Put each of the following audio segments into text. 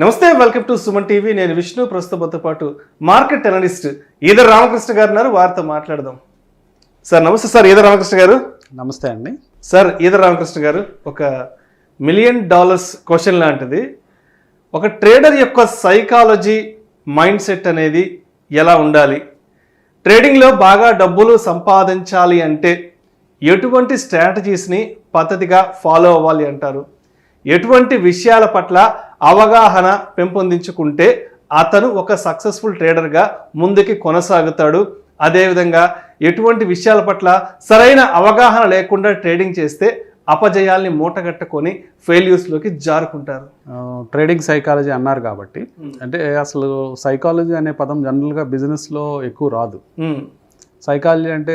నమస్తే, welcome to Suman TV. నేను విష్ణు. ప్రస్తుతంతో పాటు మార్కెట్ అనలిస్ట్ ఈదర్ రామకృష్ణ గారు ఉన్నారు. వారితో మాట్లాడదాం. సార్ నమస్తే. సార్ ఈదర్ రామకృష్ణ గారు. నమస్తే అండి. సార్ ఈదర్ రామకృష్ణ గారు, ఒక $1 మిలియన్ క్వశ్చన్ లాంటిది. ఒక ట్రేడర్ యొక్క సైకాలజీ, మైండ్ సెట్ అనేది ఎలా ఉండాలి? ట్రేడింగ్లో బాగా డబ్బులు సంపాదించాలి అంటే ఎటువంటి స్ట్రాటజీస్ని పద్ధతిగా ఫాలో అవ్వాలి అంటారు? ఎటువంటి విషయాల పట్ల అవగాహన పెంపొందించుకుంటే అతను ఒక సక్సెస్ఫుల్ ట్రేడర్గా ముందుకి కొనసాగుతాడు? అదేవిధంగా ఎటువంటి విషయాల పట్ల సరైన అవగాహన లేకుండా ట్రేడింగ్ చేస్తే అపజయాల్ని మూటగట్టుకొని ఫెయిల్యూర్స్లోకి జారుకుంటారు? ట్రేడింగ్ సైకాలజీ అన్నారు కాబట్టి, అంటే అసలు సైకాలజీ అనే పదం జనరల్గా బిజినెస్లో ఎక్కువ రాదు. సైకాలజీ అంటే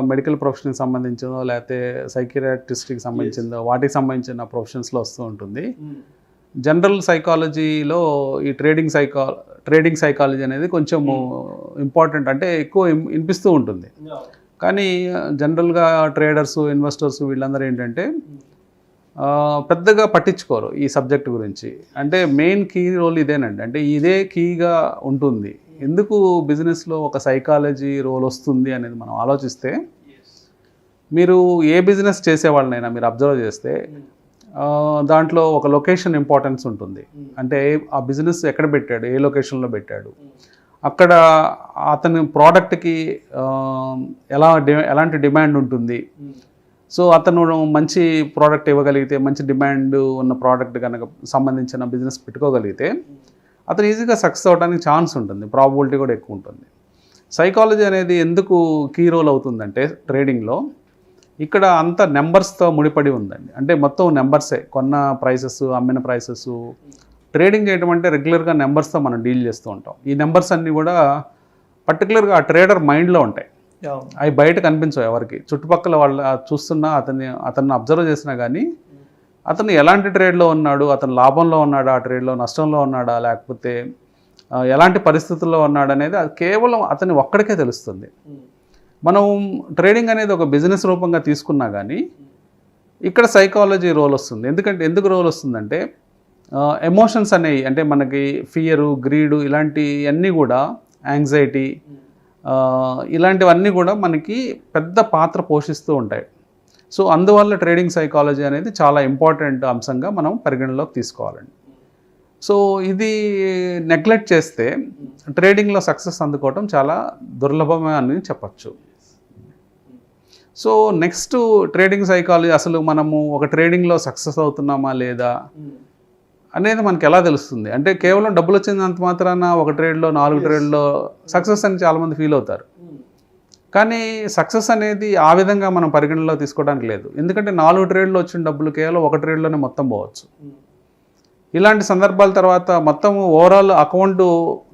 మెడికల్ ప్రొఫెషన్కి సంబంధించిందో లేకపోతే సైకియాట్రిస్ట్కి సంబంధించిందో వాటికి సంబంధించిన ప్రొఫెషన్స్లో వస్తూ ఉంటుంది. జనరల్ సైకాలజీలో ఈ ట్రేడింగ్ సైకాలజీ అనేది కొంచెం ఇంపార్టెంట్, అంటే ఎక్కువ వినిపిస్తూ ఉంటుంది. కానీ జనరల్గా ట్రేడర్స్, ఇన్వెస్టర్స్ వీళ్ళందరూ ఏంటంటే పెద్దగా పట్టించుకోరు ఈ సబ్జెక్ట్ గురించి. అంటే మెయిన్ కీ రోల్ ఇదేనండి, అంటే ఇదే కీగా ఉంటుంది. ఎందుకు బిజినెస్లో ఒక సైకాలజీ రోల్ వస్తుంది అనేది మనం ఆలోచిస్తే, మీరు ఏ బిజినెస్ చేసేవాళ్ళనైనా మీరు అబ్జర్వ్ చేస్తే దాంట్లో ఒక లొకేషన్ ఇంపార్టెన్స్ ఉంటుంది. అంటే ఆ బిజినెస్ ఎక్కడ పెట్టాడు, ఏ లొకేషన్లో పెట్టాడు, అక్కడ అతని ప్రోడక్ట్కి ఎలాంటి డిమాండ్ ఉంటుంది. సో అతను మంచి ప్రోడక్ట్ ఇవ్వగలిగితే, మంచి డిమాండ్ ఉన్న ప్రోడక్ట్ కనుక సంబంధించిన బిజినెస్ పెట్టుకోగలిగితే అతను ఈజీగా సక్సెస్ అవ్వడానికి ఛాన్స్ ఉంటుంది, ప్రాబిలిటీ కూడా ఎక్కువ ఉంటుంది. సైకాలజీ అనేది ఎందుకు కీ రోల్ అవుతుందంటే ట్రేడింగ్లో, ఇక్కడ అంతా నెంబర్స్తో ముడిపడి ఉందండి. అంటే మొత్తం నెంబర్సే, కొన్న ప్రైసెస్, అమ్మిన ప్రైసెస్. ట్రేడింగ్ చేయడం అంటే రెగ్యులర్గా నెంబర్స్తో మనం డీల్ చేస్తూ ఉంటాం. ఈ నెంబర్స్ అన్నీ కూడా పర్టికులర్గా ఆ ట్రేడర్ మైండ్లో ఉంటాయి. అవి బయట కనిపించవు ఎవరికి. చుట్టుపక్కల వాళ్ళు చూస్తున్నా, అతన్ని అబ్జర్వ్ చేసినా కానీ అతను ఎలాంటి ట్రేడ్లో ఉన్నాడు, అతను లాభంలో ఉన్నాడా, ఆ ట్రేడ్లో నష్టంలో ఉన్నాడా, లేకపోతే ఎలాంటి పరిస్థితుల్లో ఉన్నాడు అనేది అది కేవలం అతని ఒక్కడికే తెలుస్తుంది. మనం ట్రేడింగ్ అనేది ఒక బిజినెస్ రూపంగా తీసుకున్నా కానీ ఇక్కడ సైకాలజీ రోల్ వస్తుంది. ఎందుకు రోల్ వస్తుందంటే ఎమోషన్స్ అనేవి, అంటే మనకి ఫియరు, గ్రీడు, ఇలాంటివన్నీ కూడా, యాంగ్జైటీ, ఇలాంటివన్నీ కూడా మనకి పెద్ద పాత్ర పోషిస్తూ ఉంటాయి. సో అందువల్ల ట్రేడింగ్ సైకాలజీ అనేది చాలా ఇంపార్టెంట్ అంశంగా మనం పరిగణలోకి తీసుకోవాలండి. సో ఇది నెగ్లెక్ట్ చేస్తే ట్రేడింగ్లో సక్సెస్ అందుకోవటం చాలా దుర్లభమే అని చెప్పచ్చు. సో నెక్స్ట్ ట్రేడింగ్ సైకాలజీ, అసలు మనము ఒక ట్రేడింగ్లో సక్సెస్ అవుతున్నామా లేదా అనేది మనకి ఎలా తెలుస్తుంది? అంటే కేవలం డబ్బులు వచ్చినంత మాత్రాన ఒక ట్రేడ్లో, 4 ట్రేడ్లో సక్సెస్ అని చాలామంది ఫీల్ అవుతారు. కానీ సక్సెస్ అనేది ఆ విధంగా మనం పరిగణనలో తీసుకోవడానికి లేదు. ఎందుకంటే 4 ట్రేడ్లో వచ్చిన డబ్బులు కేవలం 1 ట్రేడ్లోనే మొత్తం పోవచ్చు. ఇలాంటి సందర్భాల తర్వాత మొత్తం ఓవరాల్ అకౌంట్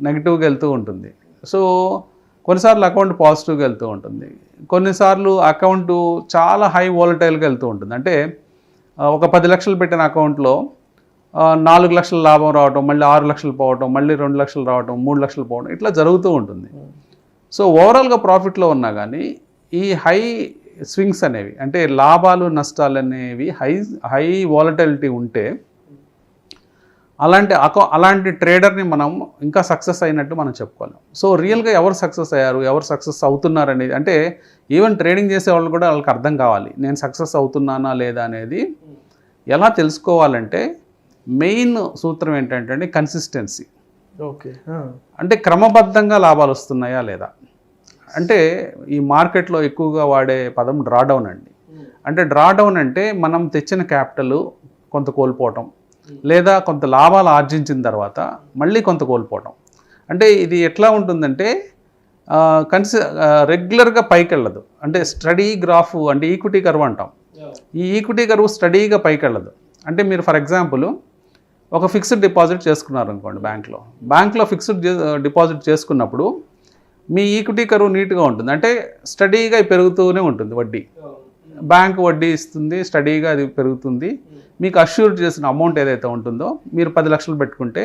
నెగిటివ్గా వెళ్తూ ఉంటుంది. సో కొన్నిసార్లు అకౌంట్ పాజిటివ్గా వెళ్తూ ఉంటుంది, కొన్నిసార్లు అకౌంట్ చాలా హై వాలటైల్గా వెళ్తూ ఉంటుంది. అంటే ఒక 10 లక్షలు పెట్టిన అకౌంట్లో 4 లక్షల లాభం రావటం, మళ్ళీ 6 లక్షలు పోవటం, మళ్ళీ 2 లక్షలు రావటం, 3 లక్షలు పోవడం, ఇట్లా జరుగుతూ ఉంటుంది. సో ఓవరాల్గా ప్రాఫిట్లో ఉన్నా కానీ ఈ హై స్వింగ్స్ అనేవి, అంటే లాభాలు నష్టాలు అనేవి హై వాలటిలిటీ ఉంటే అలాంటి ట్రేడర్ని మనం ఇంకా సక్సెస్ అయినట్టు మనం చెప్పుకోలేం. సో రియల్గా ఎవరు సక్సెస్ అయ్యారు, ఎవరు సక్సెస్ అవుతున్నారు అనేది, అంటే ఈవెన్ ట్రేడింగ్ చేసే వాళ్ళు కూడా వాళ్ళకి అర్థం కావాలి, నేను సక్సెస్ అవుతున్నానా లేదా అనేది. ఎలా తెలుసుకోవాలంటే మెయిన్ సూత్రం ఏంటంటే కన్సిస్టెన్సీ. ఓకే, అంటే క్రమబద్ధంగా లాభాలు వస్తున్నాయా లేదా. అంటే ఈ మార్కెట్లో ఎక్కువగా వాడే పదం డ్రాడౌన్ అండి. అంటే డ్రాడౌన్ అంటే మనం తెచ్చిన క్యాపిటల్ కొంత కోల్పోవటం, లేదా కొంత లాభాలు ఆర్జించిన తర్వాత మళ్ళీ కొంత కోల్పోవటం. అంటే ఇది ఎట్లా ఉంటుందంటే రెగ్యులర్గా పైకి వెళ్ళదు. అంటే స్టడీ గ్రాఫ్, అంటే ఈక్విటీ కర్వ్ అంటాం. ఈ ఈక్విటీ కర్వ్ స్టడీగా పైకి వెళ్ళదు. అంటే మీరు ఫర్ ఎగ్జాంపుల్ ఒక ఫిక్స్డ్ డిపాజిట్ చేసుకున్నారు అనుకోండి బ్యాంక్లో ఫిక్స్డ్ డిపాజిట్ చేసుకున్నప్పుడు మీ ఈక్విటీ కర్వ్ నీట్గా ఉంటుంది. అంటే స్టడీగా పెరుగుతూనే ఉంటుంది వడ్డీ. బ్యాంక్ వడ్డీ ఇస్తుంది, స్టడీగా అది పెరుగుతుంది. మీకు అష్యూర్ చేసిన అమౌంట్ ఏదైతే ఉంటుందో, మీరు 10 లక్షలు పెట్టుకుంటే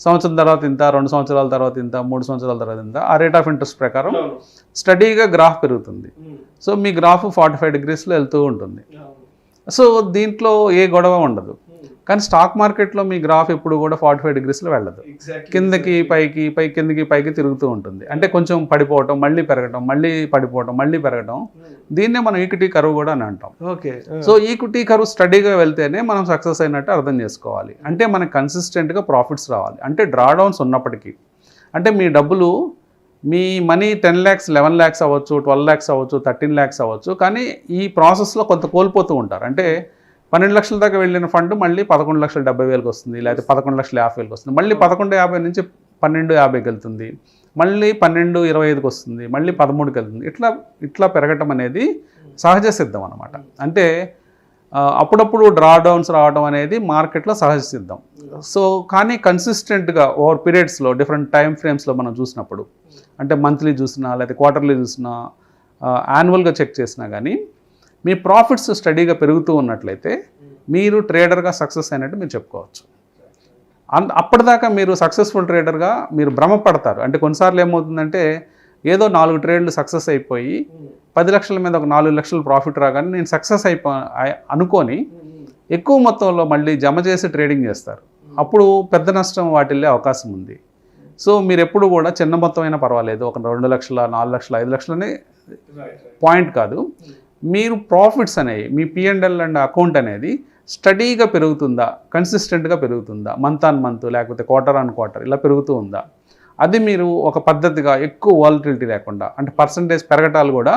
సంవత్సరం తర్వాత ఇంత, 2 సంవత్సరాల తర్వాత ఇంత, 3 సంవత్సరాల తర్వాత ఇంత, ఆ రేట్ ఆఫ్ ఇంట్రెస్ట్ ప్రకారం స్టడీగా గ్రాఫ్ పెరుగుతుంది. సో మీ గ్రాఫ్ 45 డిగ్రీస్లో వెళ్తూ ఉంటుంది. సో దీంట్లో ఏ గొడవ ఉండదు. కానీ స్టాక్ మార్కెట్లో మీ గ్రాఫ్ ఎప్పుడు కూడా 45 డిగ్రీస్లో వెళ్ళదు, కిందకి పైకి కిందకి పైకి తిరుగుతూ ఉంటుంది. అంటే కొంచెం పడిపోవటం, మళ్ళీ పెరగటం, మళ్ళీ పడిపోవటం, మళ్ళీ పెరగటం. దీన్నే మనం ఈక్విటీ కర్వ్ కూడా అని అంటాం. ఓకే. సో ఈక్విటీ కర్వ్ స్టడీగా వెళ్తేనే మనం సక్సెస్ అయినట్టు అర్థం చేసుకోవాలి. అంటే మనకు కన్సిస్టెంట్గా ప్రాఫిట్స్ రావాలి. అంటే డ్రాడౌన్స్ ఉన్నప్పటికీ, అంటే మీ డబ్బులు, మీ మనీ 10 lakhs 11 lakhs అవ్వచ్చు, 12 lakhs అవ్వచ్చు, 13 lakhs అవ్వచ్చు, కానీ ఈ ప్రాసెస్లో కొంత కోల్పోతూ ఉంటారు. అంటే 12 లక్షల దాకా వెళ్ళిన ఫండ్ మళ్ళీ 11,70,000కి వస్తుంది, లేకపోతే 11,50,000కి వస్తుంది, మళ్ళీ 11,50,000 నుంచి 12,50,000కి వెళ్తుంది, మళ్ళీ 12,25కి వస్తుంది, మళ్ళీ 13కి వెళ్తుంది. ఇట్లా పెరగటం అనేది సహజ సిద్ధం అన్నమాట. అంటే అప్పుడప్పుడు డ్రాడౌన్స్ రావడం అనేది మార్కెట్లో సహజ సిద్ధం. సో కానీ కన్సిస్టెంట్గా ఓవర్ పీరియడ్స్లో డిఫరెంట్ టైం ఫ్రేమ్స్లో మనం చూసినప్పుడు, అంటే మంత్లీ చూసినా లేకపోతే క్వార్టర్లీ చూసినా, యాన్యువల్గా చెక్ చేసినా కానీ మీ ప్రాఫిట్స్ స్టడీగా పెరుగుతూ ఉన్నట్లయితే మీరు ట్రేడర్గా సక్సెస్ అయినట్టు మీరు చెప్పుకోవచ్చు. అప్పటిదాకా మీరు సక్సెస్ఫుల్ ట్రేడర్గా మీరు భ్రమపడతారు. అంటే కొన్నిసార్లు ఏమవుతుందంటే ఏదో 4 ట్రేడ్లు సక్సెస్ అయిపోయి 10 లక్షల మీద ఒక 4 లక్షలు ప్రాఫిట్ రాగానే నేను సక్సెస్ అనుకొని ఎక్కువ మొత్తంలో మళ్ళీ జమ చేసి ట్రేడింగ్ చేస్తారు. అప్పుడు పెద్ద నష్టం వాటిల్లే అవకాశం ఉంది. సో మీరు ఎప్పుడు కూడా చిన్న మొత్తం అయినా పర్వాలేదు, ఒక 2 లక్షల 4 లక్షల 5 లక్షలనే పాయింట్ కాదు. మీరు ప్రాఫిట్స్ అనేవి, మీ P&L అండ్ అకౌంట్ అనేది స్టడీగా పెరుగుతుందా, కన్సిస్టెంట్గా పెరుగుతుందా, మంత్ ఆన్ మంత్ లేకపోతే క్వార్టర్ ఆన్ క్వార్టర్ ఇలా పెరుగుతూ ఉందా, అది మీరు ఒక పద్ధతిగా ఎక్కువ వాలటిలిటీ లేకుండా, అంటే పర్సంటేజ్ పెరగటాలు కూడా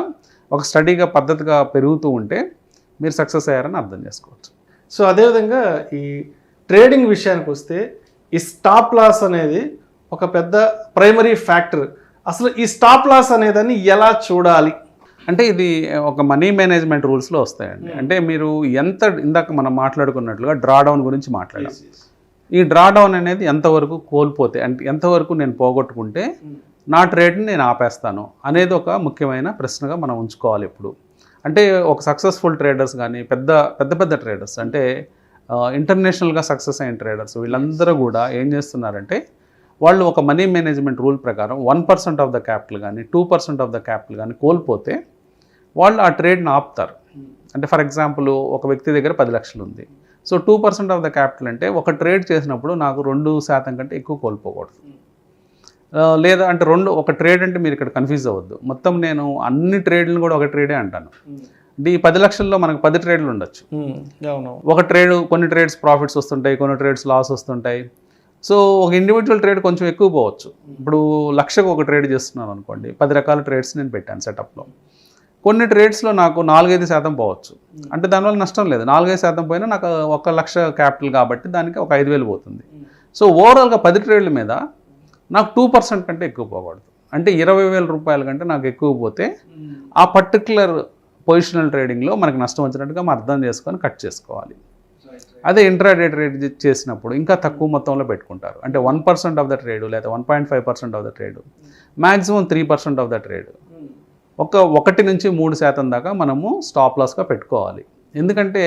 ఒక స్టడీగా పద్ధతిగా పెరుగుతూ ఉంటే మీరు సక్సెస్ అయ్యారని అర్థం చేసుకోవచ్చు. సో అదేవిధంగా ఈ ట్రేడింగ్ విషయానికి వస్తే ఈ స్టాప్ లాస్ అనేది ఒక పెద్ద ప్రైమరీ ఫ్యాక్టర్. అసలు ఈ స్టాప్ లాస్ అనేదాన్ని ఎలా చూడాలి? అంటే ఇది ఒక మనీ మేనేజ్మెంట్ రూల్స్లో వస్తాయండి. అంటే మీరు ఇందాక మనం మాట్లాడుకున్నట్లుగా డ్రాడౌన్ గురించి మాట్లాడాం. ఈ డ్రాడౌన్ అనేది ఎంతవరకు కోల్పోతే, అంటే ఎంతవరకు నేను పోగొట్టుకుంటే నా ట్రేడ్ని నేను ఆపేస్తాను అనేది ఒక ముఖ్యమైన ప్రశ్నగా మనం ఉంచుకోవాలి ఇప్పుడు. అంటే ఒక సక్సెస్ఫుల్ ట్రేడర్స్ కానీ పెద్ద ట్రేడర్స్, అంటే ఇంటర్నేషనల్గా సక్సెస్ అయిన ట్రేడర్స్, వీళ్ళందరూ కూడా ఏం చేస్తున్నారంటే వాళ్ళు ఒక మనీ మేనేజ్మెంట్ రూల్ ప్రకారం 1% ఆఫ్ ద క్యాపిటల్ కానీ 2% ఆఫ్ ద క్యాపిటల్ కానీ కోల్పోతే వాళ్ళు ఆ ట్రేడ్ని ఆపుతారు. అంటే ఫర్ ఎగ్జాంపుల్ ఒక వ్యక్తి దగ్గర 10 లక్షలు ఉంది. సో 2% ఆఫ్ ద క్యాపిటల్ అంటే ఒక ట్రేడ్ చేసినప్పుడు నాకు 2% కంటే ఎక్కువ కోల్పోకూడదు. లేదా అంటే ఒక ట్రేడ్ అంటే మీరు ఇక్కడ కన్ఫ్యూజ్ అవ్వద్దు. మొత్తం నేను అన్ని ట్రేడ్లను కూడా ఒక ట్రేడే అంటాను. ఈ 10 లక్షల్లో మనకు 10 ట్రేడ్లు ఉండొచ్చు. ఒక ట్రేడ్, కొన్ని ట్రేడ్స్ ప్రాఫిట్స్ వస్తుంటాయి, కొన్ని ట్రేడ్స్ లాస్ వస్తుంటాయి. సో ఒక ఇండివిజువల్ ట్రేడ్ కొంచెం ఎక్కువ పోవచ్చు. ఇప్పుడు 1,00,000కు ఒక ట్రేడ్ చేస్తున్నాను అనుకోండి, 10 రకాల ట్రేడ్స్ నేను పెట్టాను సెటప్లో. కొన్ని ట్రేడ్స్లో నాకు 4-5% పోవచ్చు. అంటే దానివల్ల నష్టం లేదు. 4-5% పోయినా నాకు 1,00,000 క్యాపిటల్ కాబట్టి దానికి ఒక 5,000 పోతుంది. సో ఓవరాల్గా 10 ట్రేడ్ల మీద నాకు 2% కంటే ఎక్కువ పోకూడదు. అంటే 20,000 రూపాయల కంటే నాకు ఎక్కువ పోతే ఆ పర్టికులర్ పొజిషనల్ ట్రేడింగ్లో మనకు నష్టం వచ్చినట్టుగా మనం అర్థం చేసుకొని కట్ చేసుకోవాలి. అదే ఇంట్రాడే ట్రేడ్ చేసినప్పుడు ఇంకా తక్కువ మొత్తంలో పెట్టుకుంటారు. అంటే 1% ఆఫ్ ద ట్రేడ్ లేదా 1.5% of the trade, maximum 3% of the trade, 1 నుంచి 3% దాకా మనము స్టాప్ లాస్గా పెట్టుకోవాలి. ఎందుకంటే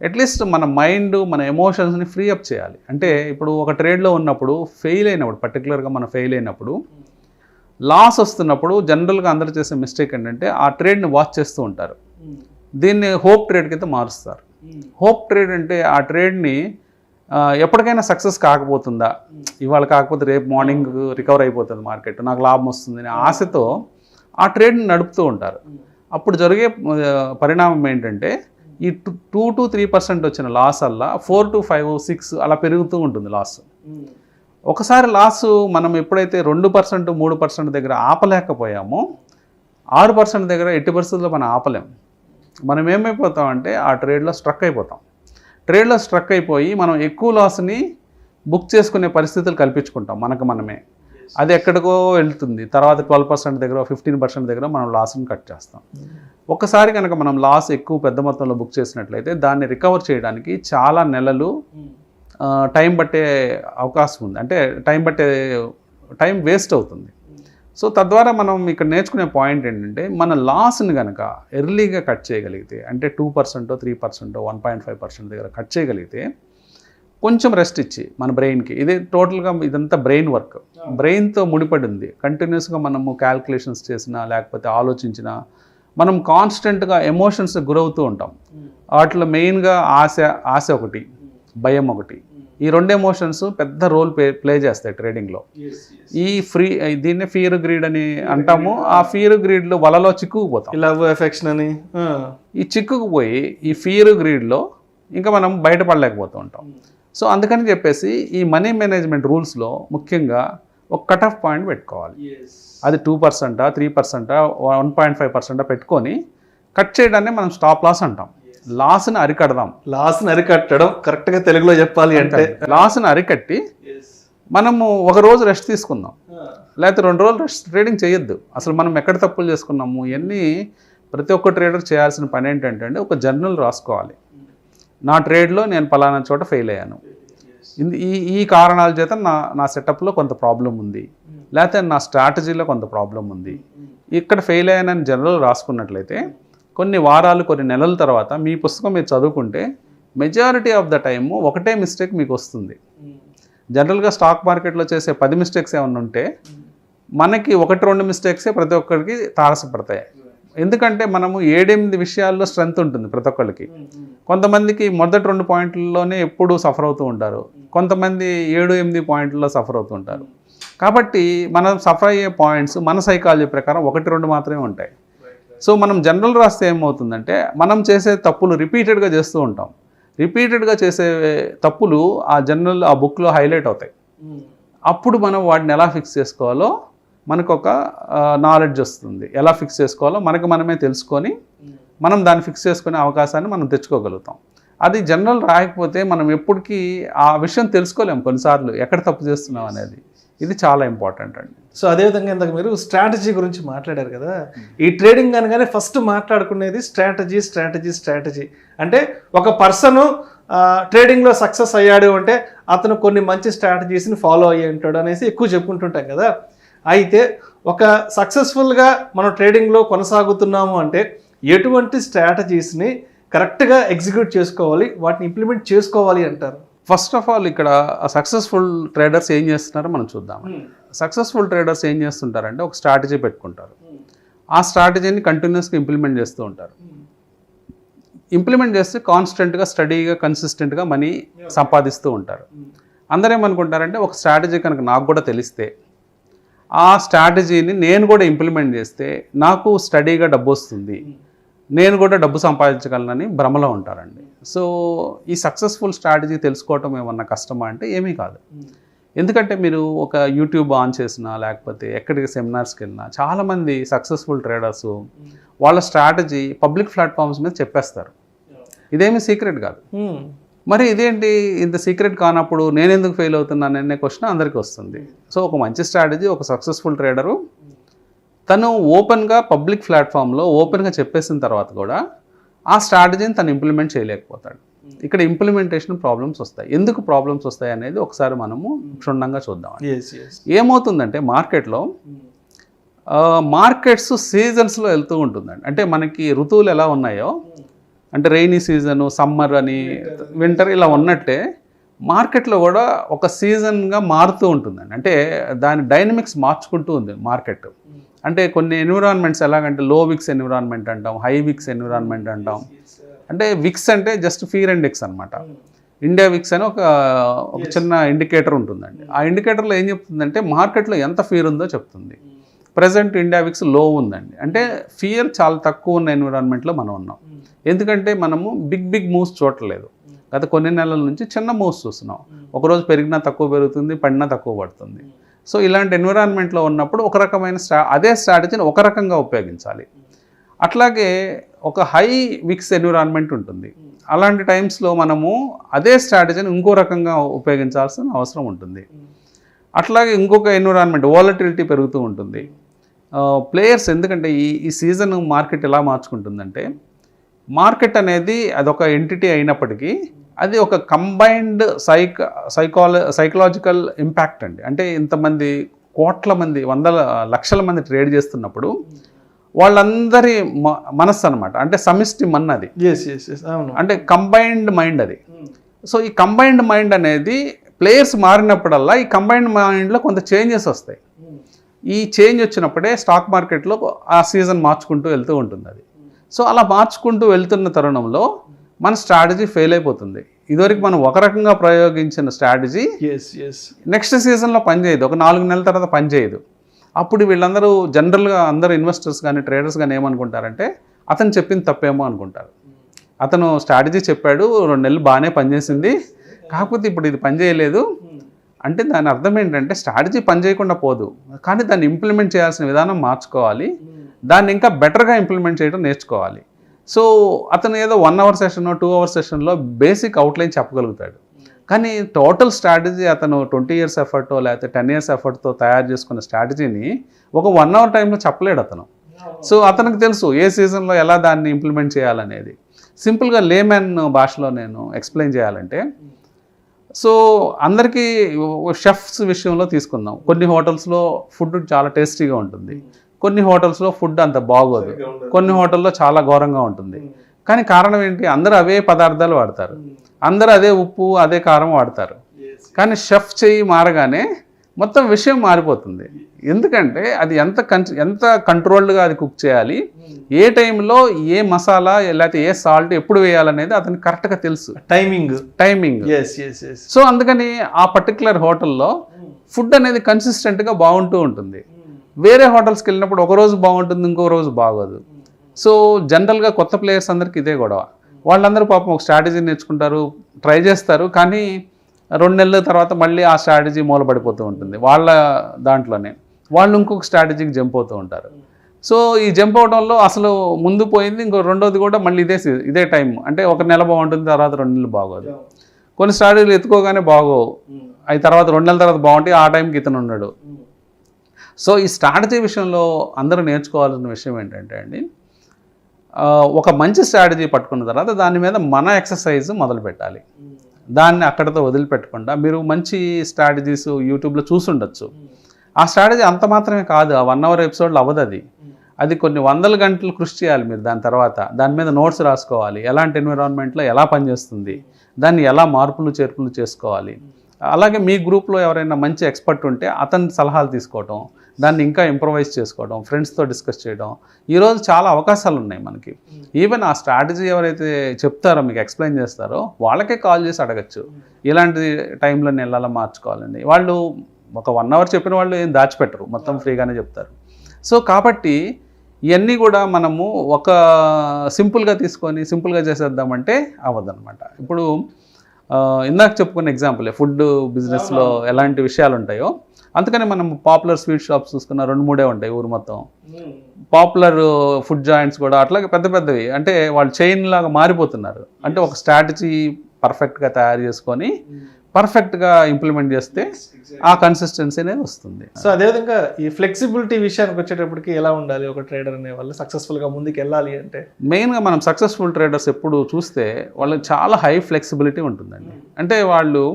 అట్లీస్ట్ మన మైండ్, మన ఎమోషన్స్ని ఫ్రీ అప్ చేయాలి. అంటే ఇప్పుడు ఒక ట్రేడ్లో ఉన్నప్పుడు పర్టికులర్గా మనం ఫెయిల్ అయినప్పుడు, లాస్ వస్తున్నప్పుడు జనరల్గా అందరూ చేసే మిస్టేక్ ఏంటంటే ఆ ట్రేడ్ని వాచ్ చేస్తూ ఉంటారు. దీన్ని హోప్ ట్రేడ్ కింద మారుస్తారు. హోప్ ట్రేడ్ అంటే ఆ ట్రేడ్ని ఎప్పటికైనా సక్సెస్ కాకపోతుందా, ఇవాళ కాకపోతే రేపు మార్నింగ్ రికవర్ అయిపోతుంది మార్కెట్, నాకు లాభం వస్తుంది అనే ఆశతో ఆ ట్రేడ్ని నడుపుతూ ఉంటారు. అప్పుడు జరిగే పరిణామం ఏంటంటే ఈ 2 to 3% వచ్చిన లాస్ అలా 4 to 5, 6 అలా పెరుగుతూ ఉంటుంది లాస్. ఒకసారి లాస్ మనం ఎప్పుడైతే 2%, 3% దగ్గర ఆపలేకపోయామో 6% దగ్గర ఎట్టి పరిస్థితుల్లో మనం ఆపలేం. మనం ఏమైపోతామంటే ఆ ట్రేడ్లో స్ట్రక్ అయిపోతాం. ట్రేడ్లో స్ట్రక్ అయిపోయి మనం ఎక్కువ లాస్ని బుక్ చేసుకునే పరిస్థితులు కల్పించుకుంటాం మనమే. అది ఎక్కడికో వెళ్తుంది. తర్వాత 12% దగ్గర, 15% దగ్గర మనం లాస్ని కట్ చేస్తాం. ఒక్కసారి కనుక మనం లాస్ ఎక్కువ పెద్ద మొత్తంలో బుక్ చేసినట్లయితే దాన్ని రికవర్ చేయడానికి చాలా నెలలు టైం పట్టే అవకాశం ఉంది. అంటే టైం వేస్ట్ అవుతుంది. సో తద్వారా మనం ఇక్కడ నేర్చుకునే పాయింట్ ఏంటంటే మన లాస్ని కనుక ఎర్లీగా కట్ చేయగలిగితే, అంటే 2%, 3%, 1.5% దగ్గర కట్ చేయగలిగితే కొంచెం రెస్ట్ ఇచ్చి మన బ్రెయిన్కి, టోటల్గా ఇదంతా బ్రెయిన్ వర్క్, బ్రెయిన్తో ముడిపడి ఉంది. కంటిన్యూస్గా మనము క్యాల్కులేషన్స్ చేసినా లేకపోతే ఆలోచించినా మనం కాన్స్టెంట్గా ఎమోషన్స్ గురవుతూ ఉంటాం. వాటిలో మెయిన్గా ఆశ ఒకటి. భయం ఒకటి. ఈ రెండు ఎమోషన్స్ పెద్ద రోల్ ప్లే చేస్తాయి ట్రేడింగ్లో. ఈ దీన్నే ఫియర్ గ్రీడ్ అని అంటాము. ఆ ఫియర్ గ్రీడ్లో వలలో చిక్కుకుపోతాం, లవ్ ఎఫెక్షన్ అని. ఈ చిక్కుకుపోయి ఈ ఫియర్ గ్రీడ్లో ఇంకా మనం బయటపడలేకపోతూ ఉంటాం. సో అందుకని చెప్పేసి ఈ మనీ మేనేజ్మెంట్ రూల్స్లో ముఖ్యంగా ఒక కట్ ఆఫ్ పాయింట్ పెట్టుకోవాలి. అది 2%, 3%, 1.5% పెట్టుకొని కట్ చేయడాన్ని మనం స్టాప్ లాస్ అంటాం. లాస్ని అరికడదాం. లాస్ని అరికట్టడం కరెక్ట్గా తెలుగులో చెప్పాలి అంటే, లాస్ని అరికట్టి మనము ఒక రోజు రెస్ట్ తీసుకుందాం, లేకపోతే 2 రోజులు రెస్ట్. ట్రేడింగ్ చేయొద్దు. అసలు మనం ఎక్కడ తప్పులు చేసుకున్నాము ఇవన్నీ ప్రతి ఒక్క ట్రేడర్ చేయాల్సిన పని ఏంటంటే ఒక జర్నల్ రాసుకోవాలి. నా ట్రేడ్లో నేను పలానా చోట ఫెయిల్ అయ్యాను, ఈ కారణాల చేత నా సెటప్లో కొంత ప్రాబ్లం ఉంది, లేకపోతే నా స్ట్రాటజీలో కొంత ప్రాబ్లం ఉంది, ఇక్కడ ఫెయిల్ అయ్యానని జర్నల్ రాసుకున్నట్లయితే కొన్ని వారాలు కొన్ని నెలల తర్వాత మీ పుస్తకం మీరు చదువుకుంటే మెజారిటీ ఆఫ్ ద టైమ్ ఒకటే మిస్టేక్ మీకు వస్తుంది. జనరల్గా స్టాక్ మార్కెట్లో చేసే 10 మిస్టేక్స్ ఏమన్నా ఉంటే మనకి 1-2 మిస్టేక్సే ప్రతి ఒక్కరికి తారసపడతాయి. ఎందుకంటే మనము 7-8 విషయాల్లో స్ట్రెంత్ ఉంటుంది ప్రతి ఒక్కరికి. కొంతమందికి మొదటి 2 పాయింట్లలోనే ఎప్పుడూ సఫర్ అవుతూ ఉంటారు, కొంతమంది 7-8 పాయింట్లలో సఫర్ అవుతూ ఉంటారు. కాబట్టి మనం సఫర్ అయ్యే పాయింట్స్ మన సైకాలజీ ప్రకారం 1-2 మాత్రమే ఉంటాయి. సో మనం జనరల్ రాస్తే ఏమవుతుందంటే మనం చేసే తప్పులు రిపీటెడ్గా చేస్తూ ఉంటాం. రిపీటెడ్గా చేసే తప్పులు ఆ జనరల్ ఆ బుక్లో హైలైట్ అవుతాయి. అప్పుడు మనం వాటిని ఎలా ఫిక్స్ చేసుకోవాలో మనకు ఒక నాలెడ్జ్ వస్తుంది. ఎలా ఫిక్స్ చేసుకోవాలో మనమే తెలుసుకొని మనం దాన్ని ఫిక్స్ చేసుకునే అవకాశాన్ని మనం తెచ్చుకోగలుగుతాం. అది జనరల్ రాయకపోతే మనం ఎప్పటికీ ఆ విషయం తెలుసుకోలేము కొన్నిసార్లు ఎక్కడ తప్పు చేస్తున్నాం అనేది. ఇది చాలా ఇంపార్టెంట్ అండి. సో అదేవిధంగా ఇందాక మీరు స్ట్రాటజీ గురించి మాట్లాడారు కదా. ఈ ట్రేడింగ్ అనగానే ఫస్ట్ మాట్లాడుకునేది స్ట్రాటజీ. అంటే ఒక పర్సను ట్రేడింగ్లో సక్సెస్ అయ్యాడు అంటే అతను కొన్ని మంచి స్ట్రాటజీస్ని ఫాలో అయ్యి ఉంటాడు అనేసి ఎక్కువ చెప్పుకుంటుంటాం కదా. అయితే ఒక సక్సెస్ఫుల్గా మనం ట్రేడింగ్లో కొనసాగుతున్నాము అంటే ఎటువంటి స్ట్రాటజీస్ని కరెక్ట్గా ఎగ్జిక్యూట్ చేసుకోవాలి, వాటిని ఇంప్లిమెంట్ చేసుకోవాలి అంటారు? ఫస్ట్ ఆఫ్ ఆల్ ఇక్కడ సక్సెస్ఫుల్ ట్రేడర్స్ ఏం చేస్తున్నారో మనం చూద్దాం. సక్సెస్ఫుల్ ట్రేడర్స్ ఏం చేస్తుంటారంటే ఒక స్ట్రాటజీ పెట్టుకుంటారు. ఆ స్ట్రాటజీని కంటిన్యూస్గా ఇంప్లిమెంట్ చేస్తూ ఉంటారు. ఇంప్లిమెంట్ చేస్తే కాన్స్టెంట్గా స్టడీగా కన్సిస్టెంట్గా మనీ సంపాదిస్తూ ఉంటారు. అందరూ ఏమనుకుంటారంటే ఒక స్ట్రాటజీ కనుక నాకు కూడా తెలిస్తే ఆ స్ట్రాటజీని నేను కూడా ఇంప్లిమెంట్ చేస్తే నాకు స్టడీగా డబ్బు వస్తుంది, నేను కూడా డబ్బు సంపాదించగలనని భ్రమలో ఉంటారండి. సో ఈ సక్సెస్ఫుల్ స్ట్రాటజీ తెలుసుకోవటం ఏమన్నా కష్టమా అంటే ఏమీ కాదు. ఎందుకంటే మీరు ఒక యూట్యూబ్ ఆన్ చేసినా లేకపోతే ఎక్కడికి సెమినార్స్కి వెళ్ళినా చాలామంది సక్సెస్ఫుల్ ట్రేడర్స్ వాళ్ళ స్ట్రాటజీ పబ్లిక్ ప్లాట్ఫామ్స్ మీద చెప్పేస్తారు. ఇదేమీ సీక్రెట్ కాదు. మరి ఇదేంటి ఇంత సీక్రెట్ కానప్పుడు నేను ఎందుకు ఫెయిల్ అవుతున్నాను అనే క్వశ్చన్ అందరికీ వస్తుంది. సో ఒక మంచి స్ట్రాటజీ ఒక సక్సెస్ఫుల్ ట్రేడరు తను ఓపెన్గా పబ్లిక్ ప్లాట్ఫామ్లో ఓపెన్గా చెప్పేసిన తర్వాత కూడా ఆ స్ట్రాటజీని తను ఇంప్లిమెంట్ చేయలేకపోతాడు. ఇక్కడ ఇంప్లిమెంటేషన్ ప్రాబ్లమ్స్ వస్తాయి. ఎందుకు ప్రాబ్లమ్స్ వస్తాయి అనేది ఒకసారి మనము క్షుణ్ణంగా చూద్దాం. ఏమవుతుందంటే మార్కెట్స్ సీజన్స్లో వెళ్తూ ఉంటుందండి. అంటే మనకి ఋతువులు ఎలా ఉన్నాయో అంటే రైనీ సీజను, సమ్మర్ అని, వింటర్ ఇలా ఉన్నట్టే మార్కెట్లో కూడా ఒక సీజన్గా మారుతూ ఉంటుందండి. అంటే దాని డైనమిక్స్ మార్చుకుంటూ ఉంది మార్కెట్. అంటే కొన్ని ఎన్విరాన్మెంట్స్ ఎలాగంటే లో విక్స్ ఎన్విరాన్మెంట్ అంటాం, హై విక్స్ ఎన్విరాన్మెంట్ అంటాం. అంటే విక్స్ అంటే జస్ట్ ఫియర్ ఇండెక్స్ అనమాట. ఇండియా విక్స్ అని ఒక చిన్న ఇండికేటర్ ఉంటుందండి. ఆ ఇండికేటర్లో ఏం చెప్తుందంటే మార్కెట్లో ఎంత ఫియర్ ఉందో చెప్తుంది. ప్రజెంట్ ఇండియా విక్స్ లో ఉందండి. అంటే ఫియర్ చాలా తక్కువ ఉన్న ఎన్విరాన్మెంట్లో మనం ఉన్నాం. ఎందుకంటే మనము బిగ్ మూవ్స్ చూడలేదు. గత కొన్ని నెలల నుంచి చిన్న మూవ్స్ చూస్తున్నాం. ఒకరోజు పెరిగినా తక్కువ పెరుగుతుంది, పడినా తక్కువ పడుతుంది. సో ఇలాంటి ఎన్విరాన్మెంట్లో ఉన్నప్పుడు ఒక రకమైన అదే స్ట్రాటజీని ఒక రకంగా ఉపయోగించాలి. అట్లాగే ఒక హై విక్స్ ఎన్విరాన్మెంట్ ఉంటుంది. అలాంటి టైమ్స్లో మనము అదే స్ట్రాటజీని ఇంకో రకంగా ఉపయోగించాల్సిన అవసరం ఉంటుంది. అట్లాగే ఇంకొక ఎన్విరాన్మెంట్ వాలటిలిటీ పెరుగుతూ ఉంటుంది. ప్లేయర్స్ ఎందుకంటే ఈ సీజన్ మార్కెట్ ఎలా మార్చుకుంటుందంటే మార్కెట్ అనేది అదొక ఎంటిటీ అయినప్పటికీ అది ఒక కంబైన్డ్ సైకలాజికల్ ఇంపాక్ట్ అండి. అంటే ఇంతమంది కోట్ల మంది, వందల లక్షల మంది ట్రేడ్ చేస్తున్నప్పుడు వాళ్ళందరి మనస్సు అనమాట. అంటే సమిష్టి మన్నది. అంటే కంబైన్డ్ మైండ్ అది. సో ఈ కంబైన్డ్ మైండ్ అనేది ప్లేయర్స్ మారినప్పుడల్లా ఈ కంబైన్డ్ మైండ్లో కొంత చేంజెస్ వస్తాయి. ఈ చేంజ్ వచ్చినప్పుడే స్టాక్ మార్కెట్లో ఆ సీజన్ మార్చుకుంటూ వెళ్తూ ఉంటుంది అది. సో అలా మార్చుకుంటూ వెళ్తున్న తరుణంలో మన స్ట్రాటజీ ఫెయిల్ అయిపోతుంది. ఇదివరకు మనం ఒక రకంగా ప్రయోగించిన స్ట్రాటజీ నెక్స్ట్ సీజన్లో పనిచేయదు, ఒక 4 నెలల తర్వాత పనిచేయదు. అప్పుడు వీళ్ళందరూ జనరల్గా అందరూ ఇన్వెస్టర్స్ కానీ ట్రేడర్స్ కానీ ఏమనుకుంటారంటే అతను చెప్పింది తప్పేమో అనుకుంటారు. అతను స్ట్రాటజీ చెప్పాడు, 2 నెలలు బాగానే పనిచేసింది, కాకపోతే ఇప్పుడు ఇది పనిచేయలేదు అంటే దాని అర్థం ఏంటంటే స్ట్రాటజీ పనిచేయకుండా పోదు, కానీ దాన్ని ఇంప్లిమెంట్ చేయాల్సిన విధానం మార్చుకోవాలి, దాన్ని ఇంకా బెటర్గా ఇంప్లిమెంట్ చేయడం నేర్చుకోవాలి. సో అతను ఏదో 1 అవర్ సెషన్ 2 అవర్ సెషన్లో బేసిక్ అవుట్లైన్ చెప్పగలుగుతాడు, కానీ టోటల్ స్ట్రాటజీ అతను 20 years ఎఫర్టో లేకపోతే 10 years ఎఫర్ట్తో తయారు చేసుకున్న స్ట్రాటజీని ఒక 1 hour టైంలో చెప్పలేడు అతను. సో అతనికి తెలుసు ఏ సీజన్లో ఎలా దాన్ని ఇంప్లిమెంట్ చేయాలనేది. సింపుల్గా లేమెన్ భాషలో నేను ఎక్స్ప్లెయిన్ చేయాలంటే, సో అందరికీ షెఫ్స్ విషయంలో తీసుకుందాం. కొన్ని హోటల్స్లో ఫుడ్ చాలా టేస్టీగా ఉంటుంది, కొన్ని హోటల్స్లో ఫుడ్ అంత బాగోదు, కొన్ని హోటల్లో చాలా ఘోరంగా ఉంటుంది. కానీ కారణం ఏంటి? అందరూ అవే పదార్థాలు వాడతారు, అందరూ అదే ఉప్పు అదే కారం వాడతారు. కానీ షెఫ్ చెయ్యి మారగానే మొత్తం విషయం మారిపోతుంది. ఎందుకంటే అది ఎంత కంట్రోల్డ్గా అది కుక్ చేయాలి, ఏ టైంలో ఏ మసాలా లేకపోతే ఏ సాల్ట్ ఎప్పుడు వేయాలనేది అతనికి కరెక్ట్గా తెలుసు. టైమింగ్. సో అందుకని ఆ పర్టికులర్ హోటల్లో ఫుడ్ అనేది కన్సిస్టెంట్గా బాగుంటూ ఉంటుంది. వేరే హోటల్స్కి వెళ్ళినప్పుడు ఒక రోజు బాగుంటుంది, ఇంకో రోజు బాగోదు. సో జనరల్గా కొత్త ప్లేయర్స్ అందరికీ ఇదే గొడవ. వాళ్ళందరూ పాపం ఒక స్ట్రాటజీ నేర్చుకుంటారు, ట్రై చేస్తారు, కానీ 2 నెలల తర్వాత మళ్ళీ ఆ స్ట్రాటజీ మూలపడిపోతూ ఉంటుంది. వాళ్ళ దాంట్లోనే వాళ్ళు ఇంకొక స్ట్రాటజీకి జంప్ అవుతూ ఉంటారు. సో ఈ జంప్ అవడంలో అసలు ముందు పోయింది, ఇంకో రెండోది కూడా మళ్ళీ ఇదే టైం. అంటే 1 నెల బాగుంటుంది, తర్వాత 2 నెలలు బాగోదు. కొన్ని స్ట్రాటజీలు ఎత్తుకోగానే బాగోవు, అవి తర్వాత 2 నెలల తర్వాత బాగుంటాయి, ఆ టైంకి ఇతను ఉన్నాడు. సో ఈ స్ట్రాటజీ విషయంలో అందరూ నేర్చుకోవాల్సిన విషయం ఏంటంటే అండి, ఒక మంచి స్ట్రాటజీ పట్టుకున్న తర్వాత దాని మీద మన ఎక్సర్సైజ్ మొదలు పెట్టాలి. దాన్ని అక్కడితో వదిలిపెట్టకుండా మీరు మంచి స్ట్రాటజీస్ యూట్యూబ్లో చూసుండొచ్చు. ఆ స్ట్రాటజీ అంత మాత్రమే కాదు, ఆ 1 hour ఎపిసోడ్లో అవ్వదు. అది కొన్ని 100 గంటలు కృషి చేయాలి మీరు. దాని తర్వాత దాని మీద నోట్స్ రాసుకోవాలి, ఎలాంటి ఎన్విరాన్మెంట్లో ఎలా పనిచేస్తుంది, దాన్ని ఎలా మార్పులు చేర్పులు చేసుకోవాలి. అలాగే మీ గ్రూప్లో ఎవరైనా మంచి ఎక్స్పర్ట్ ఉంటే అతని సలహాలు తీసుకోవడం, దాన్ని ఇంకా ఇంప్రవైజ్ చేసుకోవడం, ఫ్రెండ్స్తో డిస్కస్ చేయడం. ఈరోజు చాలా అవకాశాలు ఉన్నాయి మనకి. ఈవెన్ ఆ స్ట్రాటజీ ఎవరైతే చెప్తారో మీకు ఎక్స్ప్లెయిన్ చేస్తారో వాళ్ళకే కాల్ చేసి అడగచ్చు, ఇలాంటి టైంలో నేను ఎలా మార్చుకోవాలండి. వాళ్ళు ఒక 1 hour చెప్పిన వాళ్ళు ఏం దాచిపెట్టరు, మొత్తం ఫ్రీగానే చెప్తారు. సో కాబట్టి ఇవన్నీ కూడా మనము ఒక సింపుల్గా తీసుకొని సింపుల్గా చేసేద్దామంటే అవ్వదన్నమాట. ఇప్పుడు ఇందాక చెప్పుకున్న ఎగ్జాంపుల్ ఫుడ్ బిజినెస్లో ఎలాంటి విషయాలు ఉంటాయో, అందుకని మనం పాపులర్ స్వీట్ షాప్స్ చూసుకున్న 2-3 ఉంటాయి ఊరు మొత్తం. పాపులర్ ఫుడ్ జాయింట్స్ కూడా అట్లాగే పెద్ద పెద్దవి, అంటే వాళ్ళు చైన్ లాగా మారిపోతున్నారు. అంటే ఒక స్ట్రాటజీ పర్ఫెక్ట్గా తయారు చేసుకొని పర్ఫెక్ట్గా ఇంప్లిమెంట్ చేస్తే ఆ కన్సిస్టెన్సీ అనేది వస్తుంది. సో అదేవిధంగా ఈ ఫ్లెక్సిబిలిటీ విషయానికి వచ్చేటప్పటికి ఎలా ఉండాలి ఒక ట్రేడర్ అనే వాళ్ళు సక్సెస్ఫుల్గా ముందుకు వెళ్ళాలి అంటే? మెయిన్గా మనం సక్సెస్ఫుల్ ట్రేడర్స్ ఎప్పుడు చూస్తే వాళ్ళకి చాలా హై ఫ్లెక్సిబిలిటీ ఉంటుందండి. అంటే వాళ్ళు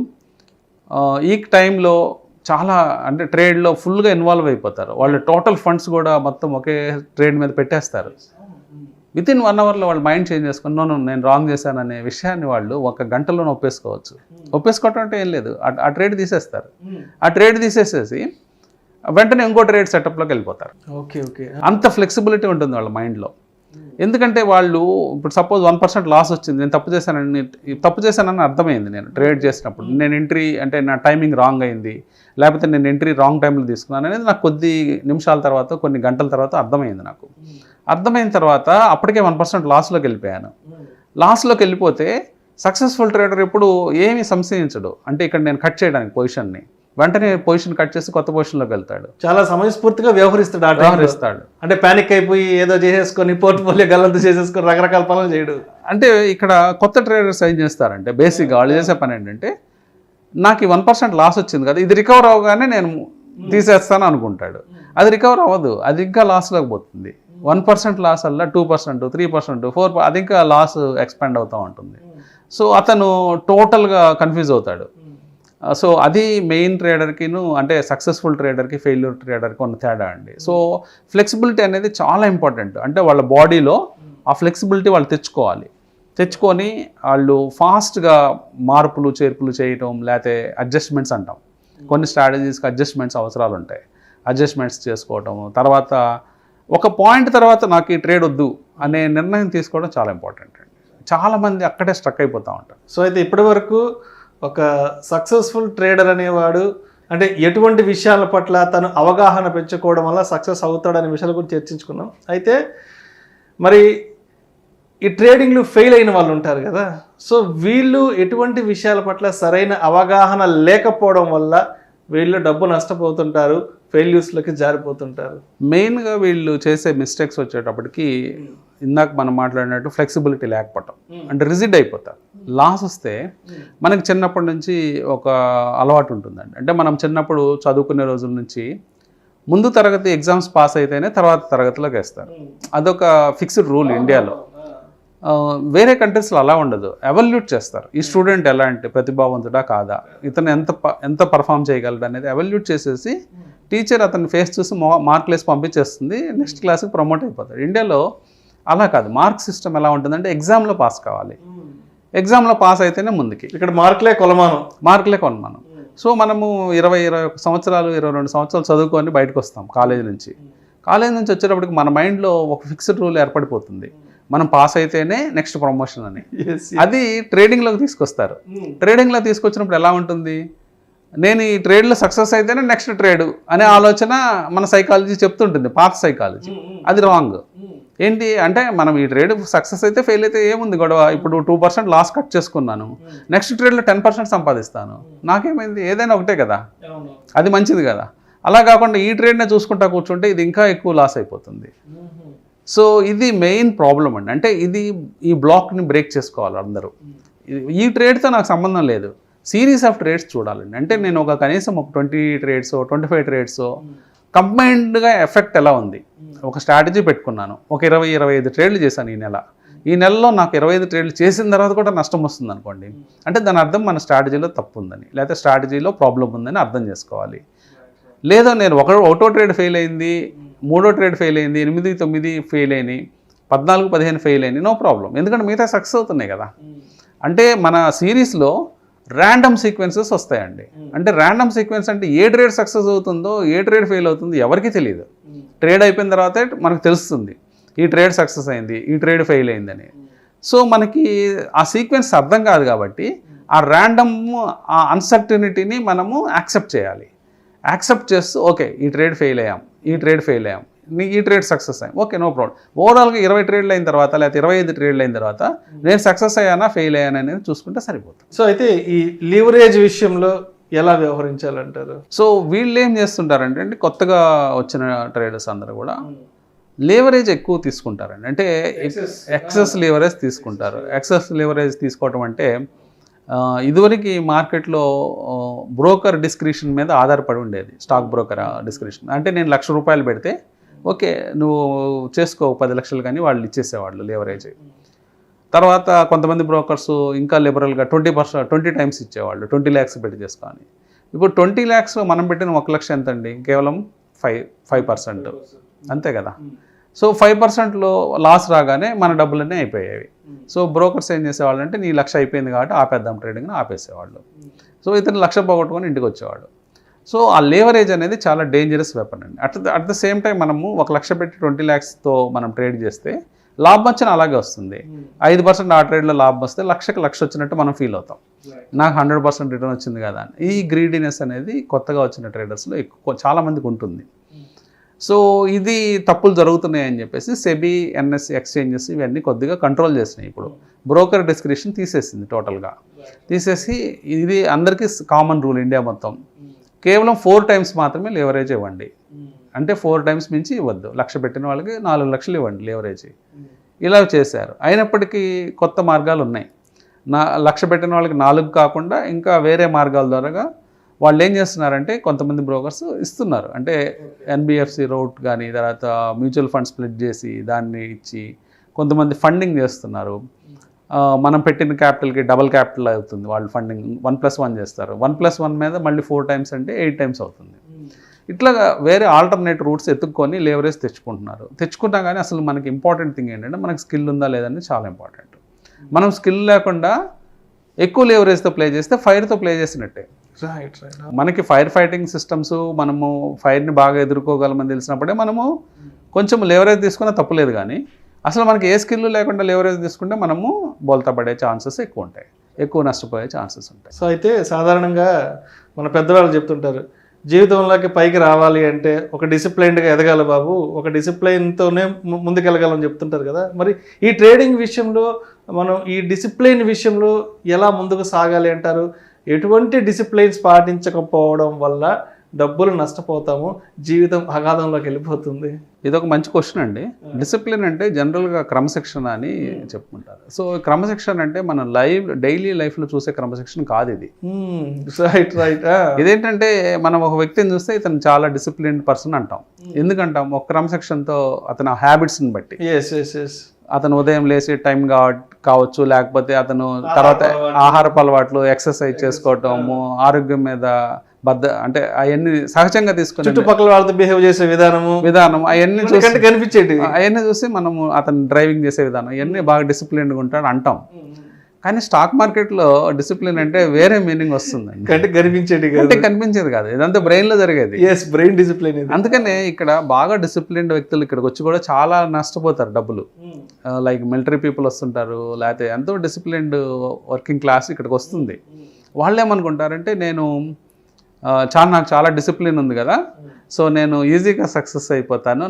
ఈ టైంలో చాలా అంటే ట్రేడ్లో ఫుల్గా ఇన్వాల్వ్ అయిపోతారు. వాళ్ళు టోటల్ ఫండ్స్ కూడా మొత్తం ఒకే ట్రేడ్ మీద పెట్టేస్తారు. వితిన్ 1 hourలో వాళ్ళు మైండ్ చేంజ్ చేసుకుని నేను రాంగ్ చేశాననే విషయాన్ని వాళ్ళు 1 గంటలోనే ఒప్పేసుకోవచ్చు. ఒప్పేసుకోవటం అంటే ఏం లేదు, ఆ ట్రేడ్ తీసేస్తారు. ఆ ట్రేడ్ తీసేసేసి వెంటనే ఇంకో ట్రేడ్ సెటప్లోకి వెళ్ళిపోతారు. అంత ఫ్లెక్సిబిలిటీ ఉంటుంది వాళ్ళ మైండ్లో. ఎందుకంటే వాళ్ళు ఇప్పుడు సపోజ్ 1% లాస్ వచ్చింది, నేను తప్పు చేశానని అర్థమైంది. నేను ట్రేడ్ చేసినప్పుడు నేను ఎంట్రీ అంటే నా టైమింగ్ రాంగ్ అయింది, లేకపోతే నేను ఎంట్రీ రాంగ్ టైంలో తీసుకున్నాను అనేది నాకు కొద్ది నిమిషాల తర్వాత కొన్ని గంటల తర్వాత అర్థమైంది. నాకు అర్థమైన తర్వాత అప్పటికే 1% లాస్లోకి వెళ్ళిపోయాను. లాస్లోకి వెళ్ళిపోతే సక్సెస్ఫుల్ ట్రేడర్ ఎప్పుడు ఏమీ సంశయించడు. అంటే ఇక్కడ నేను కట్ చేయడానికి పొజిషన్ని వెంటనే పొజిషన్ కట్ చేసి కొత్త పొజిషన్లోకి వెళ్తాడు. చాలా సమయస్ఫూర్తిగా వ్యవహరిస్తాడు. అంటే ప్యానిక్ అయిపోయి ఏదో చేసేసుకొని పోర్ట్ఫోలియో గల్లంతు చేసేసుకొని రకరకాల పనులు చేయడు. అంటే ఇక్కడ కొత్త ట్రేడర్స్ ఏం చేస్తారంటే బేసిక్గా వాళ్ళు చేసే పని ఏంటంటే, నాకు ఈ 1% లాస్ వచ్చింది కదా, ఇది రికవర్ అవగానే నేను తీసేస్తాను అనుకుంటాడు. అది రికవర్ అవ్వదు, అది ఇంకా లాస్లోకి పోతుంది. 1% లాస్ వల్ల 2%, 3%, 4%, అది ఇంకా లాస్ ఎక్స్పాండ్ అవుతూ ఉంటుంది. సో అతను టోటల్గా కన్ఫ్యూజ్ అవుతాడు. సో అది మెయిన్ ట్రేడర్కిను అంటే సక్సెస్ఫుల్ ట్రేడర్కి ఫెయిల్యూర్ ట్రేడర్కి ఉన్న తేడా అండి. సో ఫ్లెక్సిబిలిటీ అనేది చాలా ఇంపార్టెంట్. అంటే వాళ్ళ బాడీలో ఆ ఫ్లెక్సిబిలిటీ వాళ్ళు తెచ్చుకొని వాళ్ళు ఫాస్ట్గా మార్పులు చేర్పులు చేయటం, లేకపోతే అడ్జస్ట్మెంట్స్ అంటాం. కొన్ని స్ట్రాటజీస్కి అడ్జస్ట్మెంట్స్ అవసరాలు ఉంటాయి, అడ్జస్ట్మెంట్స్ చేసుకోవటము. తర్వాత ఒక పాయింట్ తర్వాత నాకు ఈ ట్రేడ్ వద్దు అనే నిర్ణయం తీసుకోవడం చాలా ఇంపార్టెంట్ అండి. చాలామంది అక్కడే స్ట్రక్ అయిపోతూ ఉంటారు. సో అయితే ఇప్పటి వరకు ఒక సక్సెస్ఫుల్ ట్రేడర్ అనేవాడు అంటే ఎటువంటి విషయాల పట్ల తను అవగాహన పెంచుకోవడం వల్ల సక్సెస్ అవుతాడనే విషయాల గురించి చర్చించుకున్నాం. అయితే మరి ఈ ట్రేడింగ్లు ఫెయిల్ అయిన వాళ్ళు ఉంటారు కదా, సో వీళ్ళు ఎటువంటి విషయాల పట్ల సరైన అవగాహన లేకపోవడం వల్ల వీళ్ళు డబ్బు నష్టపోతుంటారు, ఫెయిల్యూర్స్లోకి జారిపోతుంటారు? మెయిన్గా వీళ్ళు చేసే మిస్టేక్స్ వచ్చేటప్పటికి ఇందాక మనం మాట్లాడినట్టు ఫ్లెక్సిబిలిటీ లేకపోవటం, అంటే రిజిడ్ అయిపోతారు. లాస్ వస్తే మనకి చిన్నప్పటి నుంచి ఒక అలవాటు ఉంటుందండి. అంటే మనం చిన్నప్పుడు చదువుకునే రోజుల నుంచి ముందు తరగతి ఎగ్జామ్స్ పాస్ అయితేనే తర్వాత తరగతిలోకి వేస్తారు. అదొక ఫిక్స్డ్ రూల్ ఇండియాలో. వేరే కంట్రీస్లో అలా ఉండదు, ఎవాల్యూట్ చేస్తారు. ఈ స్టూడెంట్ ఎలాంటి ప్రతిభావంతుడా కాదా, ఇతను ఎంత పర్ఫామ్ చేయగలడు అనేది ఎవాల్యూట్ చేసేసి టీచర్ అతని ఫేస్ చూసి మార్కులు వేసి పంపించేస్తుంది, నెక్స్ట్ క్లాస్కి ప్రమోట్ అయిపోతాడు. ఇండియాలో అలా కాదు. మార్క్ సిస్టమ్ ఎలా ఉంటుందంటే ఎగ్జామ్లో పాస్ కావాలి, ఎగ్జామ్లో పాస్ అయితేనే ముందుకి. ఇక్కడ మార్కులే కొలమానం. సో మనము 21 సంవత్సరాలు 22 సంవత్సరాలు చదువుకొని బయటకు వస్తాం కాలేజ్ నుంచి వచ్చేటప్పటికి మన మైండ్లో ఒక ఫిక్స్డ్ రూల్ ఏర్పడిపోతుంది, మనం పాస్ అయితేనే నెక్స్ట్ ప్రమోషన్ అని. అది ట్రేడింగ్లోకి తీసుకొస్తారు. ట్రేడింగ్లో తీసుకొచ్చినప్పుడు ఎలా ఉంటుంది, నేను ఈ ట్రేడ్లో సక్సెస్ అయితేనే నెక్స్ట్ ట్రేడ్ అనే ఆలోచన మన సైకాలజీ చెప్తుంటుంది, పాత సైకాలజీ. అది రాంగ్. ఏంటి అంటే మనం ఈ ట్రేడ్ సక్సెస్ అయితే ఫెయిల్ అయితే ఏముంది గొడవ, ఇప్పుడు 2% లాస్ కట్ చేసుకున్నాను, నెక్స్ట్ ట్రేడ్లో 10% సంపాదిస్తాను, నాకేమైంది, ఏదైనా ఒకటే కదా, అది మంచిది కదా. అలా కాకుండా ఈ ట్రేడ్నే చూసుకుంటా కూర్చుంటే ఇది ఇంకా ఎక్కువ లాస్ అయిపోతుంది. సో ఇది మెయిన్ ప్రాబ్లం అండి. అంటే ఈ బ్లాక్ని బ్రేక్ చేసుకోవాలి అందరూ. ఈ ట్రేడ్తో నాకు సంబంధం లేదు, సిరీస్ ఆఫ్ ట్రేడ్స్ చూడాలండి. అంటే నేను కనీసం ఒక 20 ట్రేడ్స్ 25 ట్రేడ్స్ కంబైన్డ్గా ఎఫెక్ట్ ఎలా ఉంది, ఒక స్ట్రాటజీ పెట్టుకున్నాను, ఒక 20-25 ట్రేడ్లు చేశాను ఈ నెలలో నాకు 25 ట్రేడ్లు చేసిన తర్వాత కూడా నష్టం వస్తుంది అనుకోండి, అంటే దాని అర్థం మన స్ట్రాటజీలో తప్పు ఉందని, లేకపోతే స్ట్రాటజీలో ప్రాబ్లం ఉందని అర్థం చేసుకోవాలి. లేదా నేను ఒకటో ట్రేడ్ ఫెయిల్ అయింది, మూడో ట్రేడ్ ఫెయిల్ అయింది, 8-9 ఫెయిల్ అయినాయి, 14-15 ఫెయిల్ అయినాయి, నో ప్రాబ్లం, ఎందుకంటే మిగతా సక్సెస్ అవుతున్నాయి కదా. అంటే మన సిరీస్లో ర్యాండమ్ సీక్వెన్సెస్ వస్తాయండి. అంటే ర్యాండమ్ సీక్వెన్స్ అంటే ఏ ట్రేడ్ సక్సెస్ అవుతుందో ఏ ట్రేడ్ ఫెయిల్ అవుతుందో ఎవరికి తెలియదు. ట్రేడ్ అయిపోయిన తర్వాతే మనకు తెలుస్తుంది ఈ ట్రేడ్ సక్సెస్ అయింది, ఈ ట్రేడ్ ఫెయిల్ అయిందని. సో మనకి ఆ సీక్వెన్స్ అర్థం కాదు కాబట్టి ఆ ర్యాండమ్ ఆ అన్సర్టనిటీని మనము యాక్సెప్ట్ చేయాలి. యాక్సెప్ట్ చేస్తూ ఓకే ఈ ట్రేడ్ ఫెయిల్ అయ్యాం, ఈ ట్రేడ్ సక్సెస్ అయ్యాం, ఓకే నో ప్రాబ్లం. ఓవరాల్గా 20 ట్రేడ్లు అయిన తర్వాత లేకపోతే 25 ట్రేడ్లు అయిన తర్వాత నేను సక్సెస్ అయ్యానా ఫెయిల్ అయ్యానా అనేది చూసుకుంటే సరిపోతుంది. సో అయితే ఈ లీవరేజ్ విషయంలో ఎలా వ్యవహరించాలంటారు? సో వీళ్ళు ఏం చేస్తుంటారంటే అండి, కొత్తగా వచ్చిన ట్రేడర్స్ అందరూ కూడా లేవరేజ్ ఎక్కువ తీసుకుంటారండి. అంటే ఎక్సెస్ లేవరేజ్ తీసుకుంటారు. ఎక్సెస్ లేవరేజ్ తీసుకోవటం అంటే ఇదివరకు మార్కెట్లో బ్రోకర్ డిస్క్రిప్షన్ మీద ఆధారపడి ఉండేది, స్టాక్ బ్రోకర్ డిస్క్రిప్షన్. అంటే నేను ₹1,00,000 పెడితే ఓకే నువ్వు చేసుకో 10 లక్షలు కానీ వాళ్ళు ఇచ్చేసేవాళ్ళు లేవరేజ్. తర్వాత కొంతమంది బ్రోకర్స్ ఇంకా లిబరల్గా 20 టైమ్స్ ఇచ్చేవాళ్ళు, 20 lakhs పెట్టి చేసుకోని. ఇప్పుడు 20 lakhs మనం పెట్టిన 1 లక్ష ఎంత అండి, కేవలం 5% అంతే కదా. సో 5%లో లాస్ రాగానే మన డబ్బులన్నీ అయిపోయాయి. సో బ్రోకర్స్ ఏం చేసేవాళ్ళు అంటే నీ 1,00,000 అయిపోయింది కాబట్టి ఆపేద్దాం ట్రేడింగ్ని ఆపేసేవాళ్ళు. సో ఇతను 1,00,000 పోగొట్టుకొని ఇంటికి వచ్చేవాడు. సో ఆ లేవరేజ్ అనేది చాలా డేంజరస్ వెపన్ అండి. అట్ ద సేమ్ టైం మనము 1,00,000 పెట్టి 20 lakhsతో మనం ట్రేడ్ చేస్తే లాభం వచ్చిన అలాగే వస్తుంది. 5% ఆ ట్రేడ్లో లాభం వస్తే 1,00,000 వచ్చినట్టు మనం ఫీల్ అవుతాం, నాకు 100% రిటర్న్ వచ్చింది కదా అని. ఈ గ్రీడీనెస్ అనేది కొత్తగా వచ్చిన ట్రేడర్స్లో చాలామందికి ఉంటుంది. సో ఇది తప్పులు జరుగుతున్నాయని చెప్పేసి సెబీ, ఎన్ఎస్సి, ఎక్స్చేంజెస్ ఇవన్నీ కొద్దిగా కంట్రోల్ చేసినాయి. ఇప్పుడు బ్రోకర్ డిస్క్రిప్షన్ తీసేసింది టోటల్గా. తీసేసి ఇది అందరికీ కామన్ రూల్ ఇండియా మొత్తం, కేవలం 4 times మాత్రమే లేవరేజ్ ఇవ్వండి. అంటే 4 times మించి ఇవ్వద్దు. 1,00,000 పెట్టిన వాళ్ళకి 4 లక్షలు ఇవ్వండి లేవరేజ్. ఇలా చేశారు. అయినప్పటికీ కొత్త మార్గాలు ఉన్నాయి. 1,00,000 పెట్టిన వాళ్ళకి 4 కాకుండా ఇంకా వేరే మార్గాల ద్వారా వాళ్ళు ఏం చేస్తున్నారంటే కొంతమంది బ్రోకర్స్ ఇస్తున్నారు. అంటే ఎన్బిఎఫ్సి రౌట్ కానీ తర్వాత మ్యూచువల్ ఫండ్ స్ప్లిట్ చేసి దాన్ని ఇచ్చి కొంతమంది ఫండింగ్ చేస్తున్నారు. మనం పెట్టిన క్యాపిటల్కి డబల్ క్యాపిటల్ అవుతుంది, వాళ్ళు ఫండింగ్ 1+1 చేస్తారు. 1+1 మీద మళ్ళీ 4 times అంటే 8 times అవుతుంది. ఇట్లా వేరే ఆల్టర్నేట్ రూట్స్ ఎత్తుక్కొని లేవరేజ్ తెచ్చుకున్నా కానీ అసలు మనకి ఇంపార్టెంట్ థింగ్ ఏంటంటే మనకి స్కిల్ ఉందా లేదని చాలా ఇంపార్టెంట్. మనం స్కిల్ లేకుండా ఎక్కువ లేవరేజ్తో ప్లే చేస్తే ఫైర్తో ప్లే చేసినట్టే. మనకి ఫైర్ ఫైటింగ్ సిస్టమ్స్, మనము ఫైర్ని బాగా ఎదుర్కోగలమని తెలిసినప్పుడే మనము కొంచెం లేవరేజ్ తీసుకున్నా తప్పులేదు. కానీ అసలు మనకి ఏ స్కిల్ లేకుండా లెవరేజ్ తీసుకుంటే మనము బోల్తా పడే ఛాన్సెస్ ఎక్కువ ఉంటాయి, ఎక్కువ నష్టపోయే ఛాన్సెస్ ఉంటాయి. సో అయితే సాధారణంగా మన పెద్దవాళ్ళు చెప్తుంటారు, జీవితంలోకి పైకి రావాలి అంటే ఒక డిసిప్లైన్డ్గా ఎదగాలి బాబు, ఒక డిసిప్లైన్తోనే ముందుకెళ్ళగలని చెప్తుంటారు కదా. మరి ఈ ట్రేడింగ్ విషయంలో మనం ఈ డిసిప్లైన్ విషయంలో ఎలా ముందుకు సాగాలి అంటారు? ఎటువంటి డిసిప్లైన్స్ పాటించకపోవడం వల్ల డబ్బులు నష్టపోతాము, జీవితం అగాధంలోకి వెళ్ళిపోతుంది? ఇది ఒక మంచి క్వశ్చన్ అండి. డిసిప్లిన్ అంటే జనరల్గా క్రమశిక్షణ అని చెప్పుకుంటారు. సో క్రమశిక్షణ అంటే మన డైలీ లైఫ్లో చూసే క్రమశిక్షణ కాదు ఇది. Right right. ఇదేంటంటే మనం ఒక వ్యక్తిని చూస్తే ఇతను చాలా డిసిప్లిన్డ్ పర్సన్ అంటాం. ఎందుకంటాం? ఒక క్రమశిక్షణతో అతని హ్యాబిట్స్ని బట్టి. అతను ఉదయం లేచి టైం కావచ్చు, లేకపోతే అతను తర్వాత ఆహారపు అలవాట్లు, ఎక్సర్సైజ్ చేసుకోవటము, ఆరోగ్యం మీద అంటే అవన్నీ సహజంగా తీసుకుని చుట్టుపక్కల వాళ్ళతో బిహేవ్ చేసే విధానం అవన్నీ చూసి కనిపించేది, అవన్నీ చూసి మనము అతను డ్రైవింగ్ చేసే విధానం ఇవన్నీ బాగా డిసిప్లిన్డ్గా ఉంటాడు అంటాం. కానీ స్టాక్ మార్కెట్లో డిసిప్లిన్ అంటే వేరే మీనింగ్ వస్తుందండి. అంటే కనిపించేది కాదు, ఇదంతా బ్రెయిన్లో జరిగేది. Brain discipline. అందుకనే ఇక్కడ బాగా డిసిప్లిన్డ్ వ్యక్తులు ఇక్కడికి వచ్చి కూడా చాలా నష్టపోతారు డబ్బులు. లైక్ మిలిటరీ పీపుల్ వస్తుంటారు, లేకపోతే ఎంతో డిసిప్లిన్డ్ వర్కింగ్ క్లాస్ ఇక్కడికి వస్తుంది. వాళ్ళు ఏమనుకుంటారంటే నాకు చాలా డిసిప్లిన్ ఉంది కదా, సో నేను ఈజీగా సక్సెస్ అయిపోతాను,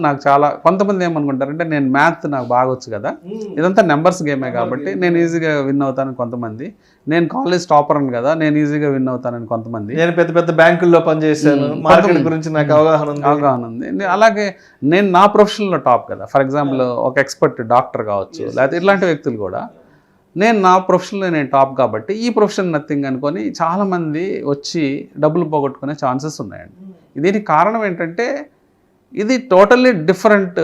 కొంతమంది ఏమనుకుంటారంటే నేను మ్యాథ్ నాకు బాగా వచ్చు కదా, ఇదంతా నెంబర్స్ గేమే కాబట్టి నేను ఈజీగా విన్ అవుతానని కొంతమంది, నేను కాలేజ్ టాపర్ అని కదా నేను ఈజీగా విన్ అవుతానని కొంతమంది, నేను పెద్ద పెద్ద బ్యాంకుల్లో పనిచేశాను, మార్కెట్ గురించి నాకు అవగాహన ఉంది, అలాగే నేను నా ప్రొఫెషన్లో టాప్ కదా. ఫర్ ఎగ్జాంపుల్ ఒక ఎక్స్పర్ట్ డాక్టర్ కావచ్చు, లేకపోతే ఇట్లాంటి వ్యక్తులు కూడా నేను నా ప్రొఫెషన్లో నేను టాప్ కాబట్టి ఈ ప్రొఫెషన్ నథింగ్ అనుకొని చాలామంది వచ్చి డబ్బులు పోగొట్టుకునే ఛాన్సెస్ ఉన్నాయండి. దీనికి కారణం ఏంటంటే ఇది టోటల్లీ డిఫరెంట్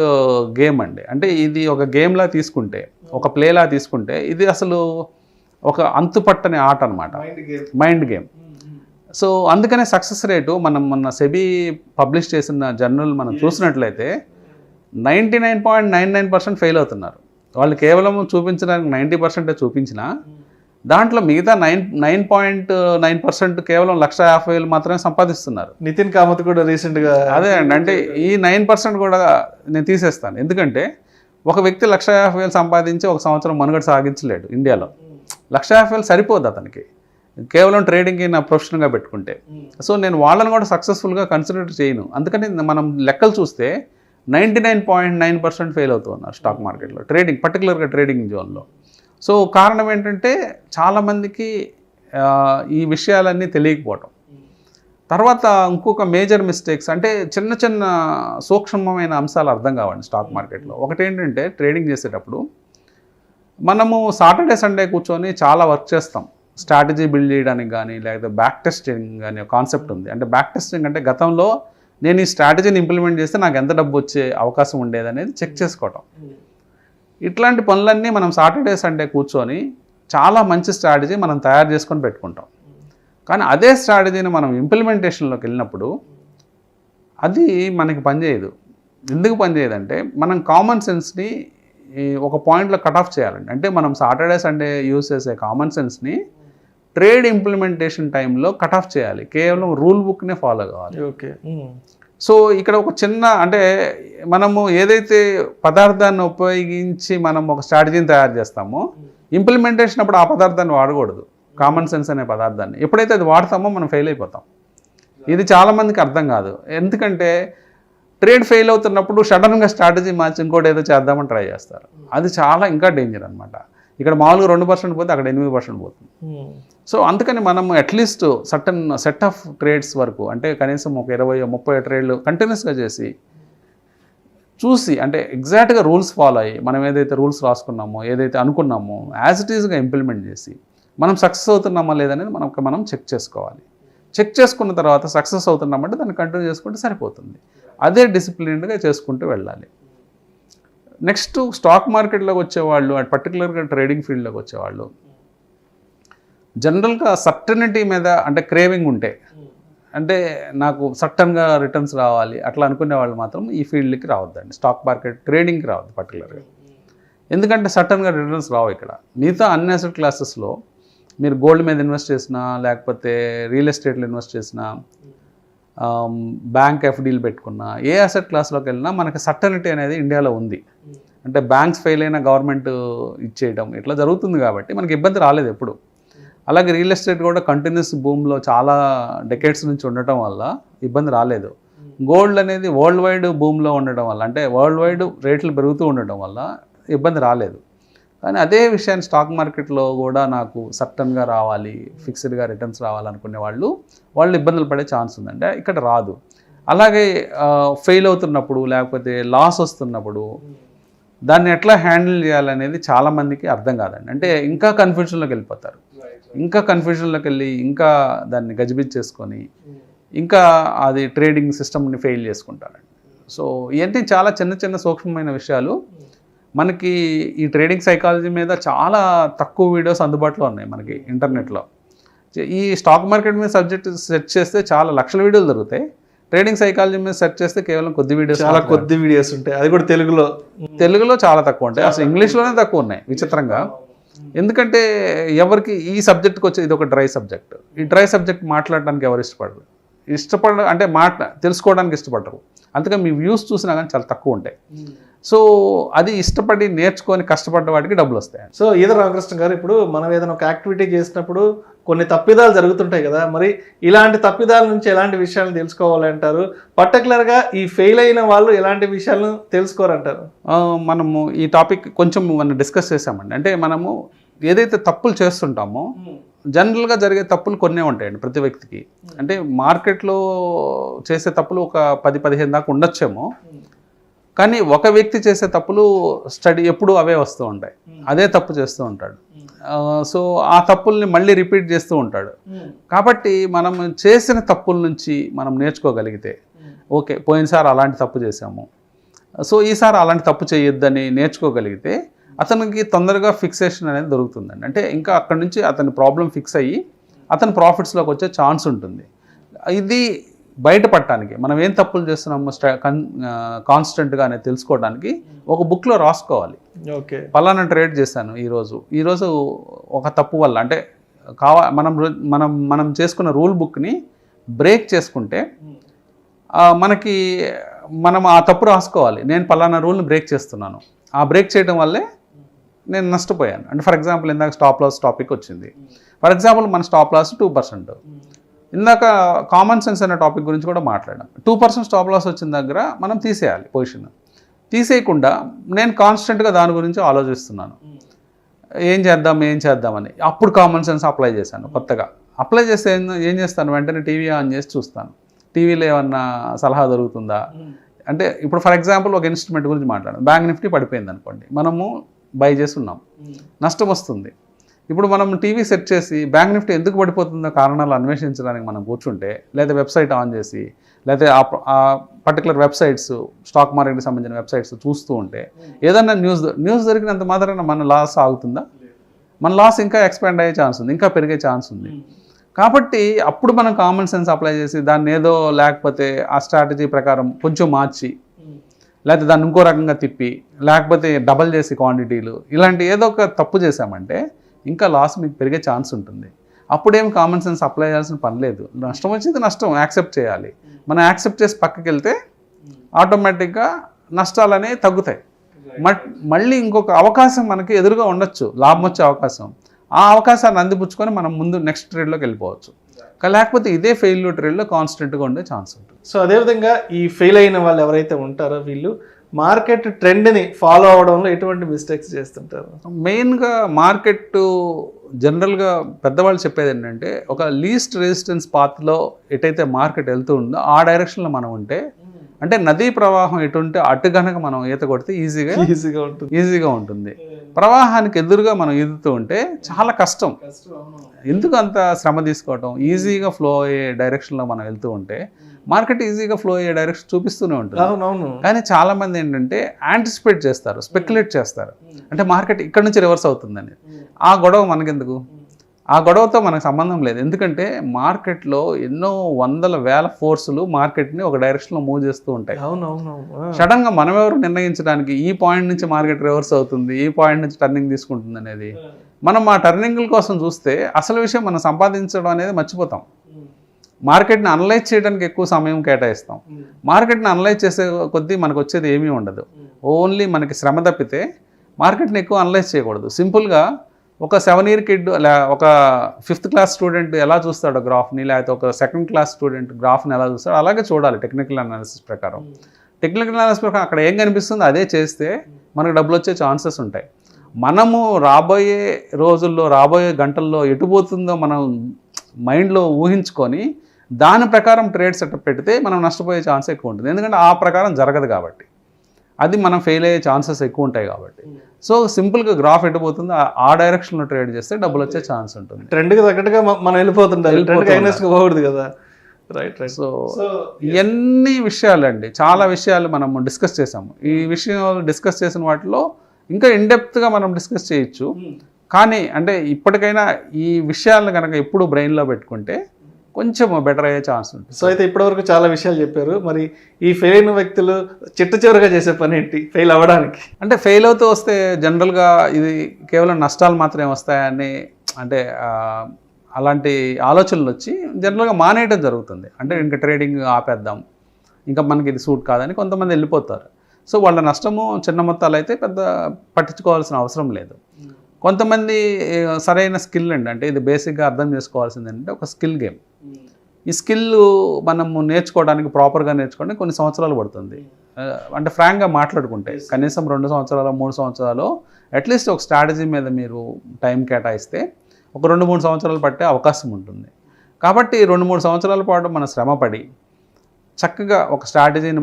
గేమ్ అండి. అంటే ఇది ఒక గేమ్లా తీసుకుంటే, ఒక ప్లేలా తీసుకుంటే ఇది అసలు ఒక అంతుపట్టని ఆట అనమాట, మైండ్ గేమ్. సో అందుకనే సక్సెస్ రేటు మొన్న సెబీ పబ్లిష్ చేసిన జర్నల్ మనం చూసినట్లయితే 99.99% ఫెయిల్ అవుతున్నారు. వాళ్ళు కేవలం చూపించడానికి 90% చూపించినా దాంట్లో మిగతా 9.9% కేవలం 1,50,000 మాత్రమే సంపాదిస్తున్నారు. నితిన్ కామత్ కూడా రీసెంట్గా అదే అండి, అంటే ఈ 9% కూడా నేను తీసేస్తాను. ఎందుకంటే ఒక వ్యక్తి 1,50,000 సంపాదించి ఒక సంవత్సరం మనుగడ సాగించలేడు ఇండియాలో. 1,50,000 సరిపోదు అతనికి కేవలం ట్రేడింగ్కి నా ప్రొఫెషన్గా పెట్టుకుంటే. సో నేను వాళ్ళని కూడా సక్సెస్ఫుల్గా కన్సిడర్ చేయను. అందుకని మనం లెక్కలు చూస్తే 99.9% ఫెయిల్ అవుతూ ఉన్నారు స్టాక్ మార్కెట్లో, పర్టికులర్గా ట్రేడింగ్ జోన్లో. సో కారణం ఏంటంటే చాలామందికి ఈ విషయాలన్నీ తెలియకపోవటం. తర్వాత ఇంకొక మేజర్ మిస్టేక్స్ అంటే చిన్న చిన్న సూక్ష్మమైన అంశాలు అర్థం కావండి స్టాక్ మార్కెట్లో. ఒకటేంటంటే ట్రేడింగ్ చేసేటప్పుడు మనము సాటర్డే సండే కూర్చొని చాలా వర్క్ చేస్తాం, స్ట్రాటజీ బిల్డ్ చేయడానికి కానీ, లేకపోతే బ్యాక్ టెస్టింగ్ కానీ ఒక కాన్సెప్ట్ ఉంది. అంటే బ్యాక్ టెస్టింగ్ అంటే గతంలో నేను ఈ స్ట్రాటజీని ఇంప్లిమెంట్ చేస్తే నాకు ఎంత డబ్బు వచ్చే అవకాశం ఉండేది అనేది చెక్ చేసుకోవటం. ఇట్లాంటి పనులన్నీ మనం సాటర్డే సండే కూర్చొని చాలా మంచి స్ట్రాటజీ మనం తయారు చేసుకొని పెట్టుకుంటాం. కానీ అదే స్ట్రాటజీని మనం ఇంప్లిమెంటేషన్లోకి వెళ్ళినప్పుడు అది మనకి పనిచేయదు. ఎందుకు పనిచేయదంటే మనం కామన్ సెన్స్ని ఒక పాయింట్లో కట్ ఆఫ్ చేయాలండి. అంటే మనం సాటర్డే సండే యూజ్ చేసే కామన్ సెన్స్ని ట్రేడ్ ఇంప్లిమెంటేషన్ టైంలో కట్ ఆఫ్ చేయాలి, కేవలం రూల్ బుక్నే ఫాలో కావాలి. ఓకే. సో ఇక్కడ ఒక చిన్న అంటే మనము ఏదైతే పదార్థాన్ని ఉపయోగించి మనం ఒక స్ట్రాటజీని తయారు చేస్తామో ఇంప్లిమెంటేషన్ అప్పుడు ఆ పదార్థాన్ని వాడకూడదు, కామన్ సెన్స్ అనే పదార్థాన్ని. ఎప్పుడైతే అది వాడతామో మనం ఫెయిల్ అయిపోతాం. ఇది చాలామందికి అర్థం కాదు. ఎందుకంటే ట్రేడ్ ఫెయిల్ అవుతున్నప్పుడు సడన్గా స్ట్రాటజీ మార్చి ఇంకోటి ఏదో చేద్దామని ట్రై చేస్తారు. అది చాలా ఇంకా డేంజర్ అనమాట. ఇక్కడ మామూలుగా 2% పోతే అక్కడ 8% పోతుంది. సో అందుకని మనం at least certain set of trades వరకు, అంటే కనీసం ఒక 20-30 ట్రేడ్లు కంటిన్యూస్గా చేసి చూసి, అంటే ఎగ్జాక్ట్గా రూల్స్ ఫాలో అయ్యి మనం ఏదైతే రూల్స్ రాసుకున్నామో ఏదైతే అనుకున్నామో యాజ్ ఇట్ ఈస్గా ఇంప్లిమెంట్ చేసి మనం సక్సెస్ అవుతున్నామా లేదనేది మనం చెక్ చేసుకోవాలి. చెక్ చేసుకున్న తర్వాత సక్సెస్ అవుతున్నామంటే దాన్ని కంటిన్యూ చేసుకుంటే సరిపోతుంది. అదే డిసిప్లిన్డ్గా చేసుకుంటూ వెళ్ళాలి. నెక్స్ట్ స్టాక్ మార్కెట్లోకి వచ్చేవాళ్ళు, పర్టికులర్గా ట్రేడింగ్ ఫీల్డ్లోకి వచ్చేవాళ్ళు జనరల్గా సర్టనిటీ మీద అంటే క్రేవింగ్ ఉంటే, అంటే నాకు సర్టన్గా రిటర్న్స్ రావాలి అట్లా అనుకునే వాళ్ళు మాత్రం ఈ ఫీల్డ్కి రావద్దండి, స్టాక్ మార్కెట్ ట్రేడింగ్కి రావద్దు పర్టికులర్గా. ఎందుకంటే సర్టన్గా రిటర్న్స్ రావు ఇక్కడ. మిగతా అన్ని అసెట్ క్లాసెస్లో మీరు గోల్డ్ మీద ఇన్వెస్ట్ చేసినా, లేకపోతే రియల్ ఎస్టేట్లో ఇన్వెస్ట్ చేసినా, బ్యాంక్ ఎఫ్డీలు పెట్టుకున్నా, ఏ అసెట్ క్లాస్లోకి వెళ్ళినా మనకి సర్టనిటీ అనేది ఇండియాలో ఉంది. అంటే బ్యాంక్స్ ఫెయిల్ అయినా గవర్నమెంట్ ఇచ్చేయడం ఇట్లా జరుగుతుంది కాబట్టి మనకి ఇబ్బంది రాలేదు ఎప్పుడు. అలాగే రియల్ ఎస్టేట్ కూడా కంటిన్యూస్ భూమిలో చాలా డెకేడ్స్ నుంచి ఉండటం వల్ల ఇబ్బంది రాలేదు. గోల్డ్ అనేది వరల్డ్ వైడ్ భూమిలో ఉండడం వల్ల, అంటే వరల్డ్ వైడ్ రేట్లు పెరుగుతూ ఉండటం వల్ల ఇబ్బంది రాలేదు. కానీ అదే విషయాన్ని స్టాక్ మార్కెట్లో కూడా నాకు సర్టన్గా రావాలి, ఫిక్స్డ్గా రిటర్న్స్ రావాలనుకునే వాళ్ళు ఇబ్బందులు పడే ఛాన్స్ ఉందంటే ఇక్కడ రాదు. అలాగే ఫెయిల్ అవుతున్నప్పుడు లేకపోతే లాస్ వస్తున్నప్పుడు దాన్ని ఎట్లా హ్యాండిల్ చేయాలనేది చాలామందికి అర్థం కాదండి. అంటే ఇంకా కన్ఫ్యూజన్లోకి వెళ్ళిపోతారు. ఇంకా కన్ఫ్యూజన్లోకి వెళ్ళి ఇంకా దాన్ని గజిబిజ్ చేసుకొని ఇంకా అది ట్రేడింగ్ సిస్టమ్ని ఫెయిల్ చేసుకుంటారండి. సో ఇవన్నీ చాలా చిన్న చిన్న సూక్ష్మమైన విషయాలు. మనకి ఈ ట్రేడింగ్ సైకాలజీ మీద చాలా తక్కువ వీడియోస్ అందుబాటులో ఉన్నాయి మనకి ఇంటర్నెట్లో. ఈ స్టాక్ మార్కెట్ మీద సబ్జెక్ట్ సెర్చ్ చేస్తే చాలా లక్షల వీడియోలు దొరుకుతాయి. ట్రేడింగ్ సైకాలజీ మీద సెర్చ్ చేస్తే కేవలం కొద్ది వీడియోస్ ఉంటాయి. అది కూడా తెలుగులో చాలా తక్కువ ఉంటాయి. అసలు ఇంగ్లీష్లోనే తక్కువ ఉన్నాయి విచిత్రంగా. ఎందుకంటే ఎవరికి ఈ సబ్జెక్ట్కి వచ్చే ఇది ఒక డ్రై సబ్జెక్ట్. ఈ డ్రై సబ్జెక్ట్ మాట్లాడడానికి ఎవరు ఇష్టపడరు అంటే తెలుసుకోవడానికి ఇష్టపడరు. అందుకని మీ వ్యూస్ చూసినా కానీ చాలా తక్కువ ఉంటాయి. సో అది ఇష్టపడి నేర్చుకొని కష్టపడ్డ వాటికి డబ్బులు వస్తాయి. సో ఈధర్ రామకృష్ణ గారు, ఇప్పుడు మనం ఏదైనా ఒక యాక్టివిటీ చేసినప్పుడు కొన్ని తప్పిదాలు జరుగుతుంటాయి కదా, మరి ఇలాంటి తప్పిదాల నుంచి ఎలాంటి విషయాలను తెలుసుకోవాలంటారు? పర్టికులర్గా ఈ ఫెయిల్ అయిన వాళ్ళు ఎలాంటి విషయాలను తెలుసుకోరంటారు? మనము ఈ టాపిక్ కొంచెం మనం డిస్కస్ చేసామండి. అంటే మనము ఏదైతే తప్పులు చేస్తుంటామో జనరల్గా జరిగే తప్పులు కొన్నే ఉంటాయండి ప్రతి వ్యక్తికి. అంటే మార్కెట్లో చేసే తప్పులు ఒక 10-15 దాకా ఉండొచ్చేమో, కానీ ఒక వ్యక్తి చేసే తప్పులు ఎప్పుడూ అవే వస్తూ ఉంటాయి. అదే తప్పు చేస్తూ ఉంటాడు. సో ఆ తప్పుల్ని మళ్ళీ రిపీట్ చేస్తూ ఉంటాడు. కాబట్టి మనం చేసిన తప్పుల నుంచి మనం నేర్చుకోగలిగితే, ఓకే పోయినసారి అలాంటి తప్పు చేసాము, సో ఈసారి అలాంటి తప్పు చేయొద్దని నేర్చుకోగలిగితే అతనికి తొందరగా ఫిక్సేషన్ అనేది దొరుకుతుందండి. అంటే ఇంకా అక్కడి నుంచి అతని ప్రాబ్లం ఫిక్స్ అయ్యి అతని ప్రాఫిట్స్లోకి వచ్చే ఛాన్స్ ఉంటుంది. ఇది బయటపడటానికి మనం ఏం తప్పులు చేస్తున్నామో కాన్స్టెంట్గా అనేది తెలుసుకోవడానికి ఒక బుక్లో రాసుకోవాలి. ఓకే, పలానా ట్రేడ్ చేశాను ఈరోజు ఒక తప్పు వల్ల, అంటే మనం చేసుకున్న రూల్ బుక్ని బ్రేక్ చేసుకుంటే మనం ఆ తప్పు రాసుకోవాలి. నేను పలానా రూల్ని బ్రేక్ చేస్తున్నాను, ఆ బ్రేక్ చేయడం వల్లే నేను నష్టపోయాను. అంటే ఫర్ ఎగ్జాంపుల్ ఇందాక స్టాప్ లాస్ టాపిక్ వచ్చింది. ఫర్ ఎగ్జాంపుల్ మన స్టాప్ లాస్ 2%. ఇందాక కామన్ సెన్స్ అనే టాపిక్ గురించి కూడా మాట్లాడాం. 2% స్టాప్ లాస్ వచ్చిన దగ్గర మనం తీసేయాలి పొజిషన్. తీసేయకుండా నేను కాన్స్టెంట్గా దాని గురించి ఆలోచిస్తున్నాను, ఏం చేద్దామని. అప్పుడు కామన్ సెన్స్ అప్లై చేశాను. కొత్తగా అప్లై చేస్తే ఏం చేస్తాను, వెంటనే టీవీ ఆన్ చేసి చూస్తాను, టీవీలో ఏమన్నా సలహా దొరుకుతుందా. అంటే ఇప్పుడు ఫర్ ఎగ్జాంపుల్ ఒక ఇన్స్ట్రుమెంట్ గురించి మాట్లాడాం. బ్యాంక్ నిఫ్టీ పడిపోయింది అనుకోండి, మనము బై చేసి ఉన్నాం, నష్టం వస్తుంది. ఇప్పుడు మనం టీవీ సెట్ చేసి బ్యాంక్ నిఫ్టీ ఎందుకు పడిపోతుందో కారణాలు అన్వేషించడానికి మనం కూర్చుంటే, లేదా వెబ్సైట్ ఆన్ చేసి, లేదా ఆ పర్టికులర్ వెబ్సైట్స్ స్టాక్ మార్కెట్కి సంబంధించిన వెబ్సైట్స్ చూస్తూ ఉంటే ఏదన్నా న్యూస్ దొరికినంత మాత్రాన మన లాస్ ఆగుతుందా? మన లాస్ ఇంకా ఎక్స్పాండ్ అయ్యే ఛాన్స్ ఉంది, ఇంకా పెరిగే ఛాన్స్ ఉంది. కాబట్టి అప్పుడు మనం కామన్ సెన్స్ అప్లై చేసి దాన్ని ఏదో లేకపోతే ఆ స్ట్రాటజీ ప్రకారం కొంచెం మార్చి, లేకపోతే దాన్ని ఇంకో రకంగా తిప్పి, లేకపోతే డబల్ చేసి క్వాంటిటీలు, ఇలాంటి ఏదో ఒక తప్పు చేసామంటే ఇంకా లాస్ మీకు పెరిగే ఛాన్స్ ఉంటుంది. అప్పుడేం కామన్ సెన్స్ అప్లై చేయాల్సిన పని లేదు. నష్టం వచ్చింది నష్టం యాక్సెప్ట్ చేయాలి. మనం యాక్సెప్ట్ చేసి పక్కకి వెళ్తే ఆటోమేటిక్గా నష్టాలు అనేవి తగ్గుతాయి. మళ్ళీ ఇంకొక అవకాశం మనకి ఎదురుగా ఉండొచ్చు, లాభం వచ్చే అవకాశం. ఆ అవకాశాన్ని అందిపుచ్చుకొని మనం ముందు నెక్స్ట్ ట్రేడ్లోకి వెళ్ళిపోవచ్చు. లేకపోతే ఇదే ఫెయిల్యూర్ ట్రేడ్లో కాన్స్టెంట్గా ఉండే ఛాన్స్ ఉంటుంది. సో అదేవిధంగా ఈ ఫెయిల్ అయిన వాళ్ళు ఎవరైతే ఉంటారో వీళ్ళు మార్కెట్ ట్రెండ్ని ఫాలో అవడంలో ఎటువంటి మిస్టేక్స్ చేస్తుంటారు? మెయిన్గా మార్కెట్ జనరల్గా పెద్దవాళ్ళు చెప్పేది ఏంటంటే, ఒక లీస్ట్ రెసిస్టెన్స్ పాత్లో ఎటైతే మార్కెట్ వెళ్తూ ఉందో ఆ డైరెక్షన్లో మనం ఉంటే, అంటే నదీ ప్రవాహం ఎటు ఉంటే అటు కనుక మనం ఈత కొడితే ఈజీగా ఉంటుంది. ప్రవాహానికి ఎదురుగా మనం ఈదుతూ ఉంటే చాలా కష్టం. ఎందుకు అంత శ్రమ తీసుకోవటం? ఈజీగా ఫ్లో అయ్యే డైరెక్షన్లో మనం వెళ్తూ ఉంటే మార్కెట్ ఈజీగా ఫ్లో అయ్యే డైరెక్షన్ చూపిస్తూనే ఉంటుంది. కానీ చాలామంది ఏంటంటే యాంటిసిపేట్ చేస్తారు, స్పెక్యులేట్ చేస్తారు. అంటే మార్కెట్ ఇక్కడ నుంచి రివర్స్ అవుతుందని. ఆ గొడవ మనకెందుకు? ఆ గొడవతో మనకు సంబంధం లేదు. ఎందుకంటే మార్కెట్లో ఎన్నో వందల వేల ఫోర్సులు మార్కెట్ని ఒక డైరెక్షన్లో మూవ్ చేస్తూ ఉంటాయి. సడన్గా మనం ఎవరు నిర్ణయించడానికి ఈ పాయింట్ నుంచి మార్కెట్ రివర్స్ అవుతుంది, ఈ పాయింట్ నుంచి టర్నింగ్ తీసుకుంటుంది అనేది? మనం ఆ టర్నింగ్ల కోసం చూస్తే అసలు విషయం మనం సంపాదించడం అనేది మర్చిపోతాం. మార్కెట్ని అనలైజ్ చేయడానికి ఎక్కువ సమయం కేటాయిస్తాం. మార్కెట్ని అనలైజ్ చేసే కొద్దీ మనకు వచ్చేది ఏమీ ఉండదు. ఓన్లీ మనకి శ్రమ తప్పితే మార్కెట్ని ఎక్కువ అనలైజ్ చేయకూడదు. సింపుల్గా ఒక 7 year కిడ్ ఒక 5th class స్టూడెంట్ ఎలా చూస్తాడో గ్రాఫ్ని, లేకపోతే ఒక 2nd class స్టూడెంట్ గ్రాఫ్ని ఎలా చూస్తాడో అలాగే చూడాలి టెక్నికల్ అనాలిసిస్ ప్రకారం. టెక్నికల్ అనాలిసిస్ ప్రకారం అక్కడ ఏం కనిపిస్తుందో అదే చేస్తే మనకు డబ్బులు వచ్చే ఛాన్సెస్ ఉంటాయి. మనము రాబోయే రోజుల్లో, రాబోయే గంటల్లో ఎటు పోతుందో మనం మైండ్లో ఊహించుకొని దాని ప్రకారం ట్రేడ్ సెటప్ పెడితే మనం నష్టపోయే ఛాన్స్ ఎక్కువ ఉంటుంది. ఎందుకంటే ఆ ప్రకారం జరగదు కాబట్టి, అది మనం ఫెయిల్ అయ్యే ఛాన్సెస్ ఎక్కువ ఉంటాయి కాబట్టి. సో సింపుల్గా గ్రాఫ్ ఎటుపోతుందో ఆ డైరెక్షన్లో ట్రేడ్ చేస్తే డబ్బులు వచ్చే ఛాన్స్ ఉంటుంది. ట్రెండ్కి తగ్గట్టుగా మనం వెళ్ళిపోతుంటాం, పోకూడదు కదా. రైట్. సో ఇవన్నీ విషయాలండి, చాలా విషయాలు మనం డిస్కస్ చేసాము. ఈ విషయాలు డిస్కస్ చేసిన వాటిలో ఇంకా ఇన్డెప్త్గా మనం డిస్కస్ చేయొచ్చు. కానీ అంటే ఇప్పటికైనా ఈ విషయాలను కనుక ఎప్పుడు బ్రెయిన్లో పెట్టుకుంటే కొంచెం బెటర్ అయ్యే ఛాన్స్ ఉంటుంది. సో అయితే ఇప్పటివరకు చాలా విషయాలు చెప్పారు. మరి ఈ ఫెయిల్ అయిన వ్యక్తులు చివరిగా చేసే పని ఏంటి ఫెయిల్ అవ్వడానికి? అంటే ఫెయిల్ అవుతూ వస్తే జనరల్గా ఇది కేవలం నష్టాలు మాత్రమే వస్తాయని, అంటే అలాంటి ఆలోచనలు వచ్చి జనరల్గా మానేయడం జరుగుతుంది. అంటే ఇంకా ట్రేడింగ్ ఆపేద్దాం, ఇంకా మనకి ఇది సూట్ కాదని కొంతమంది వెళ్ళిపోతారు. సో వాళ్ళ నష్టము చిన్న మొత్తాలు అయితే పెద్ద పట్టించుకోవాల్సిన అవసరం లేదు. కొంతమంది సరైన స్కిల్ అండి, అంటే ఇది బేసిక్గా అర్థం చేసుకోవాల్సింది ఏంటంటే ఒక స్కిల్ గేమ్. ఈ స్కిల్ మనము నేర్చుకోవడానికి, ప్రాపర్గా నేర్చుకోవడానికి కొన్ని సంవత్సరాలు పడుతుంది. అంటే ఫ్రాంక్గా మాట్లాడుకుంటే కనీసం 2 సంవత్సరాలు 3 సంవత్సరాలు అట్లీస్ట్ ఒక స్ట్రాటజీ మీద మీరు టైం కేటాయిస్తే ఒక 2-3 సంవత్సరాలు పట్టే అవకాశం ఉంటుంది. కాబట్టి 2-3 సంవత్సరాల పాటు మనం శ్రమపడి చక్కగా ఒక స్ట్రాటజీని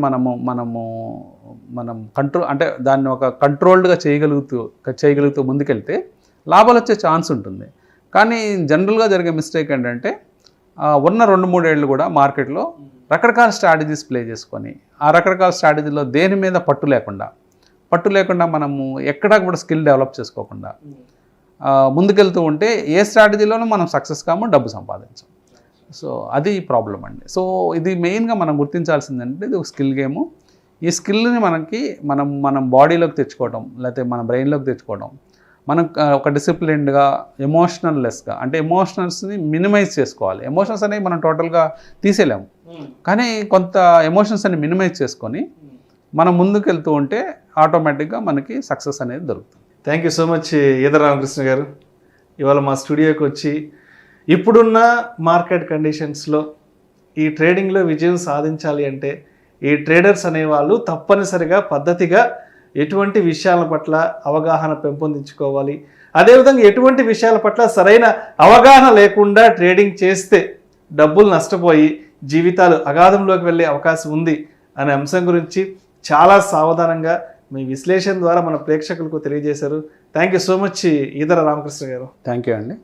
మనం కంట్రోల్, అంటే దాన్ని ఒక కంట్రోల్డ్గా చేయగలుగుతూ ముందుకెళ్తే లాభాలు వచ్చే ఛాన్స్ ఉంటుంది. కానీ జనరల్గా జరిగే మిస్టేక్ ఏంటంటే ఉన్న 2-3 ఏళ్ళు కూడా మార్కెట్లో రకరకాల స్ట్రాటజీస్ ప్లే చేసుకొని ఆ రకరకాల స్ట్రాటజీలో దేని మీద పట్టు లేకుండా మనము ఎక్కడా కూడా స్కిల్ డెవలప్ చేసుకోకుండా ముందుకెళ్తూ ఉంటే ఏ స్ట్రాటజీలోనూ మనం సక్సెస్ కాము, డబ్బు సంపాదించాం. సో అది ప్రాబ్లం అండి. సో ఇది మెయిన్గా మనం గుర్తించాల్సిందంటే ఇది ఒక స్కిల్ గేము. ఈ స్కిల్ని మనం బాడీలోకి తెచ్చుకోవడం, లేకపోతే మన బ్రెయిన్లోకి తెచ్చుకోవడం, మనం ఒక డిసిప్లిన్డ్గా, ఎమోషనల్లెస్గా, అంటే ఎమోషనల్స్ని మినిమైజ్ చేసుకోవాలి. ఎమోషన్స్ అనేవి మనం టోటల్గా తీసేయలేము, కానీ కొంత ఎమోషన్స్ అని మినిమైజ్ చేసుకొని మనం ముందుకు వెళ్తూ ఉంటే ఆటోమేటిక్గా మనకి సక్సెస్ అనేది దొరుకుతుంది. Thank you so much Edara Ramakrishna గారు. ఇవాళ మా స్టూడియోకి వచ్చి ఇప్పుడున్న మార్కెట్ కండిషన్స్లో ఈ ట్రేడింగ్లో విజయం సాధించాలి అంటే ఈ ట్రేడర్స్ అనేవాళ్ళు తప్పనిసరిగా పద్ధతిగా ఎటువంటి విషయాల పట్ల అవగాహన పెంపొందించుకోవాలి, అదేవిధంగా ఎటువంటి విషయాల పట్ల సరైన అవగాహన లేకుండా ట్రేడింగ్ చేస్తే డబ్బులు నష్టపోయి జీవితాలు అగాధంలోకి వెళ్ళే అవకాశం ఉంది అనే అంశం గురించి చాలా సావధానంగా మీ విశ్లేషణ ద్వారా మన ప్రేక్షకులకు తెలియజేశారు. Thank you so much Edara Ramakrishna garu. Thank you అండి.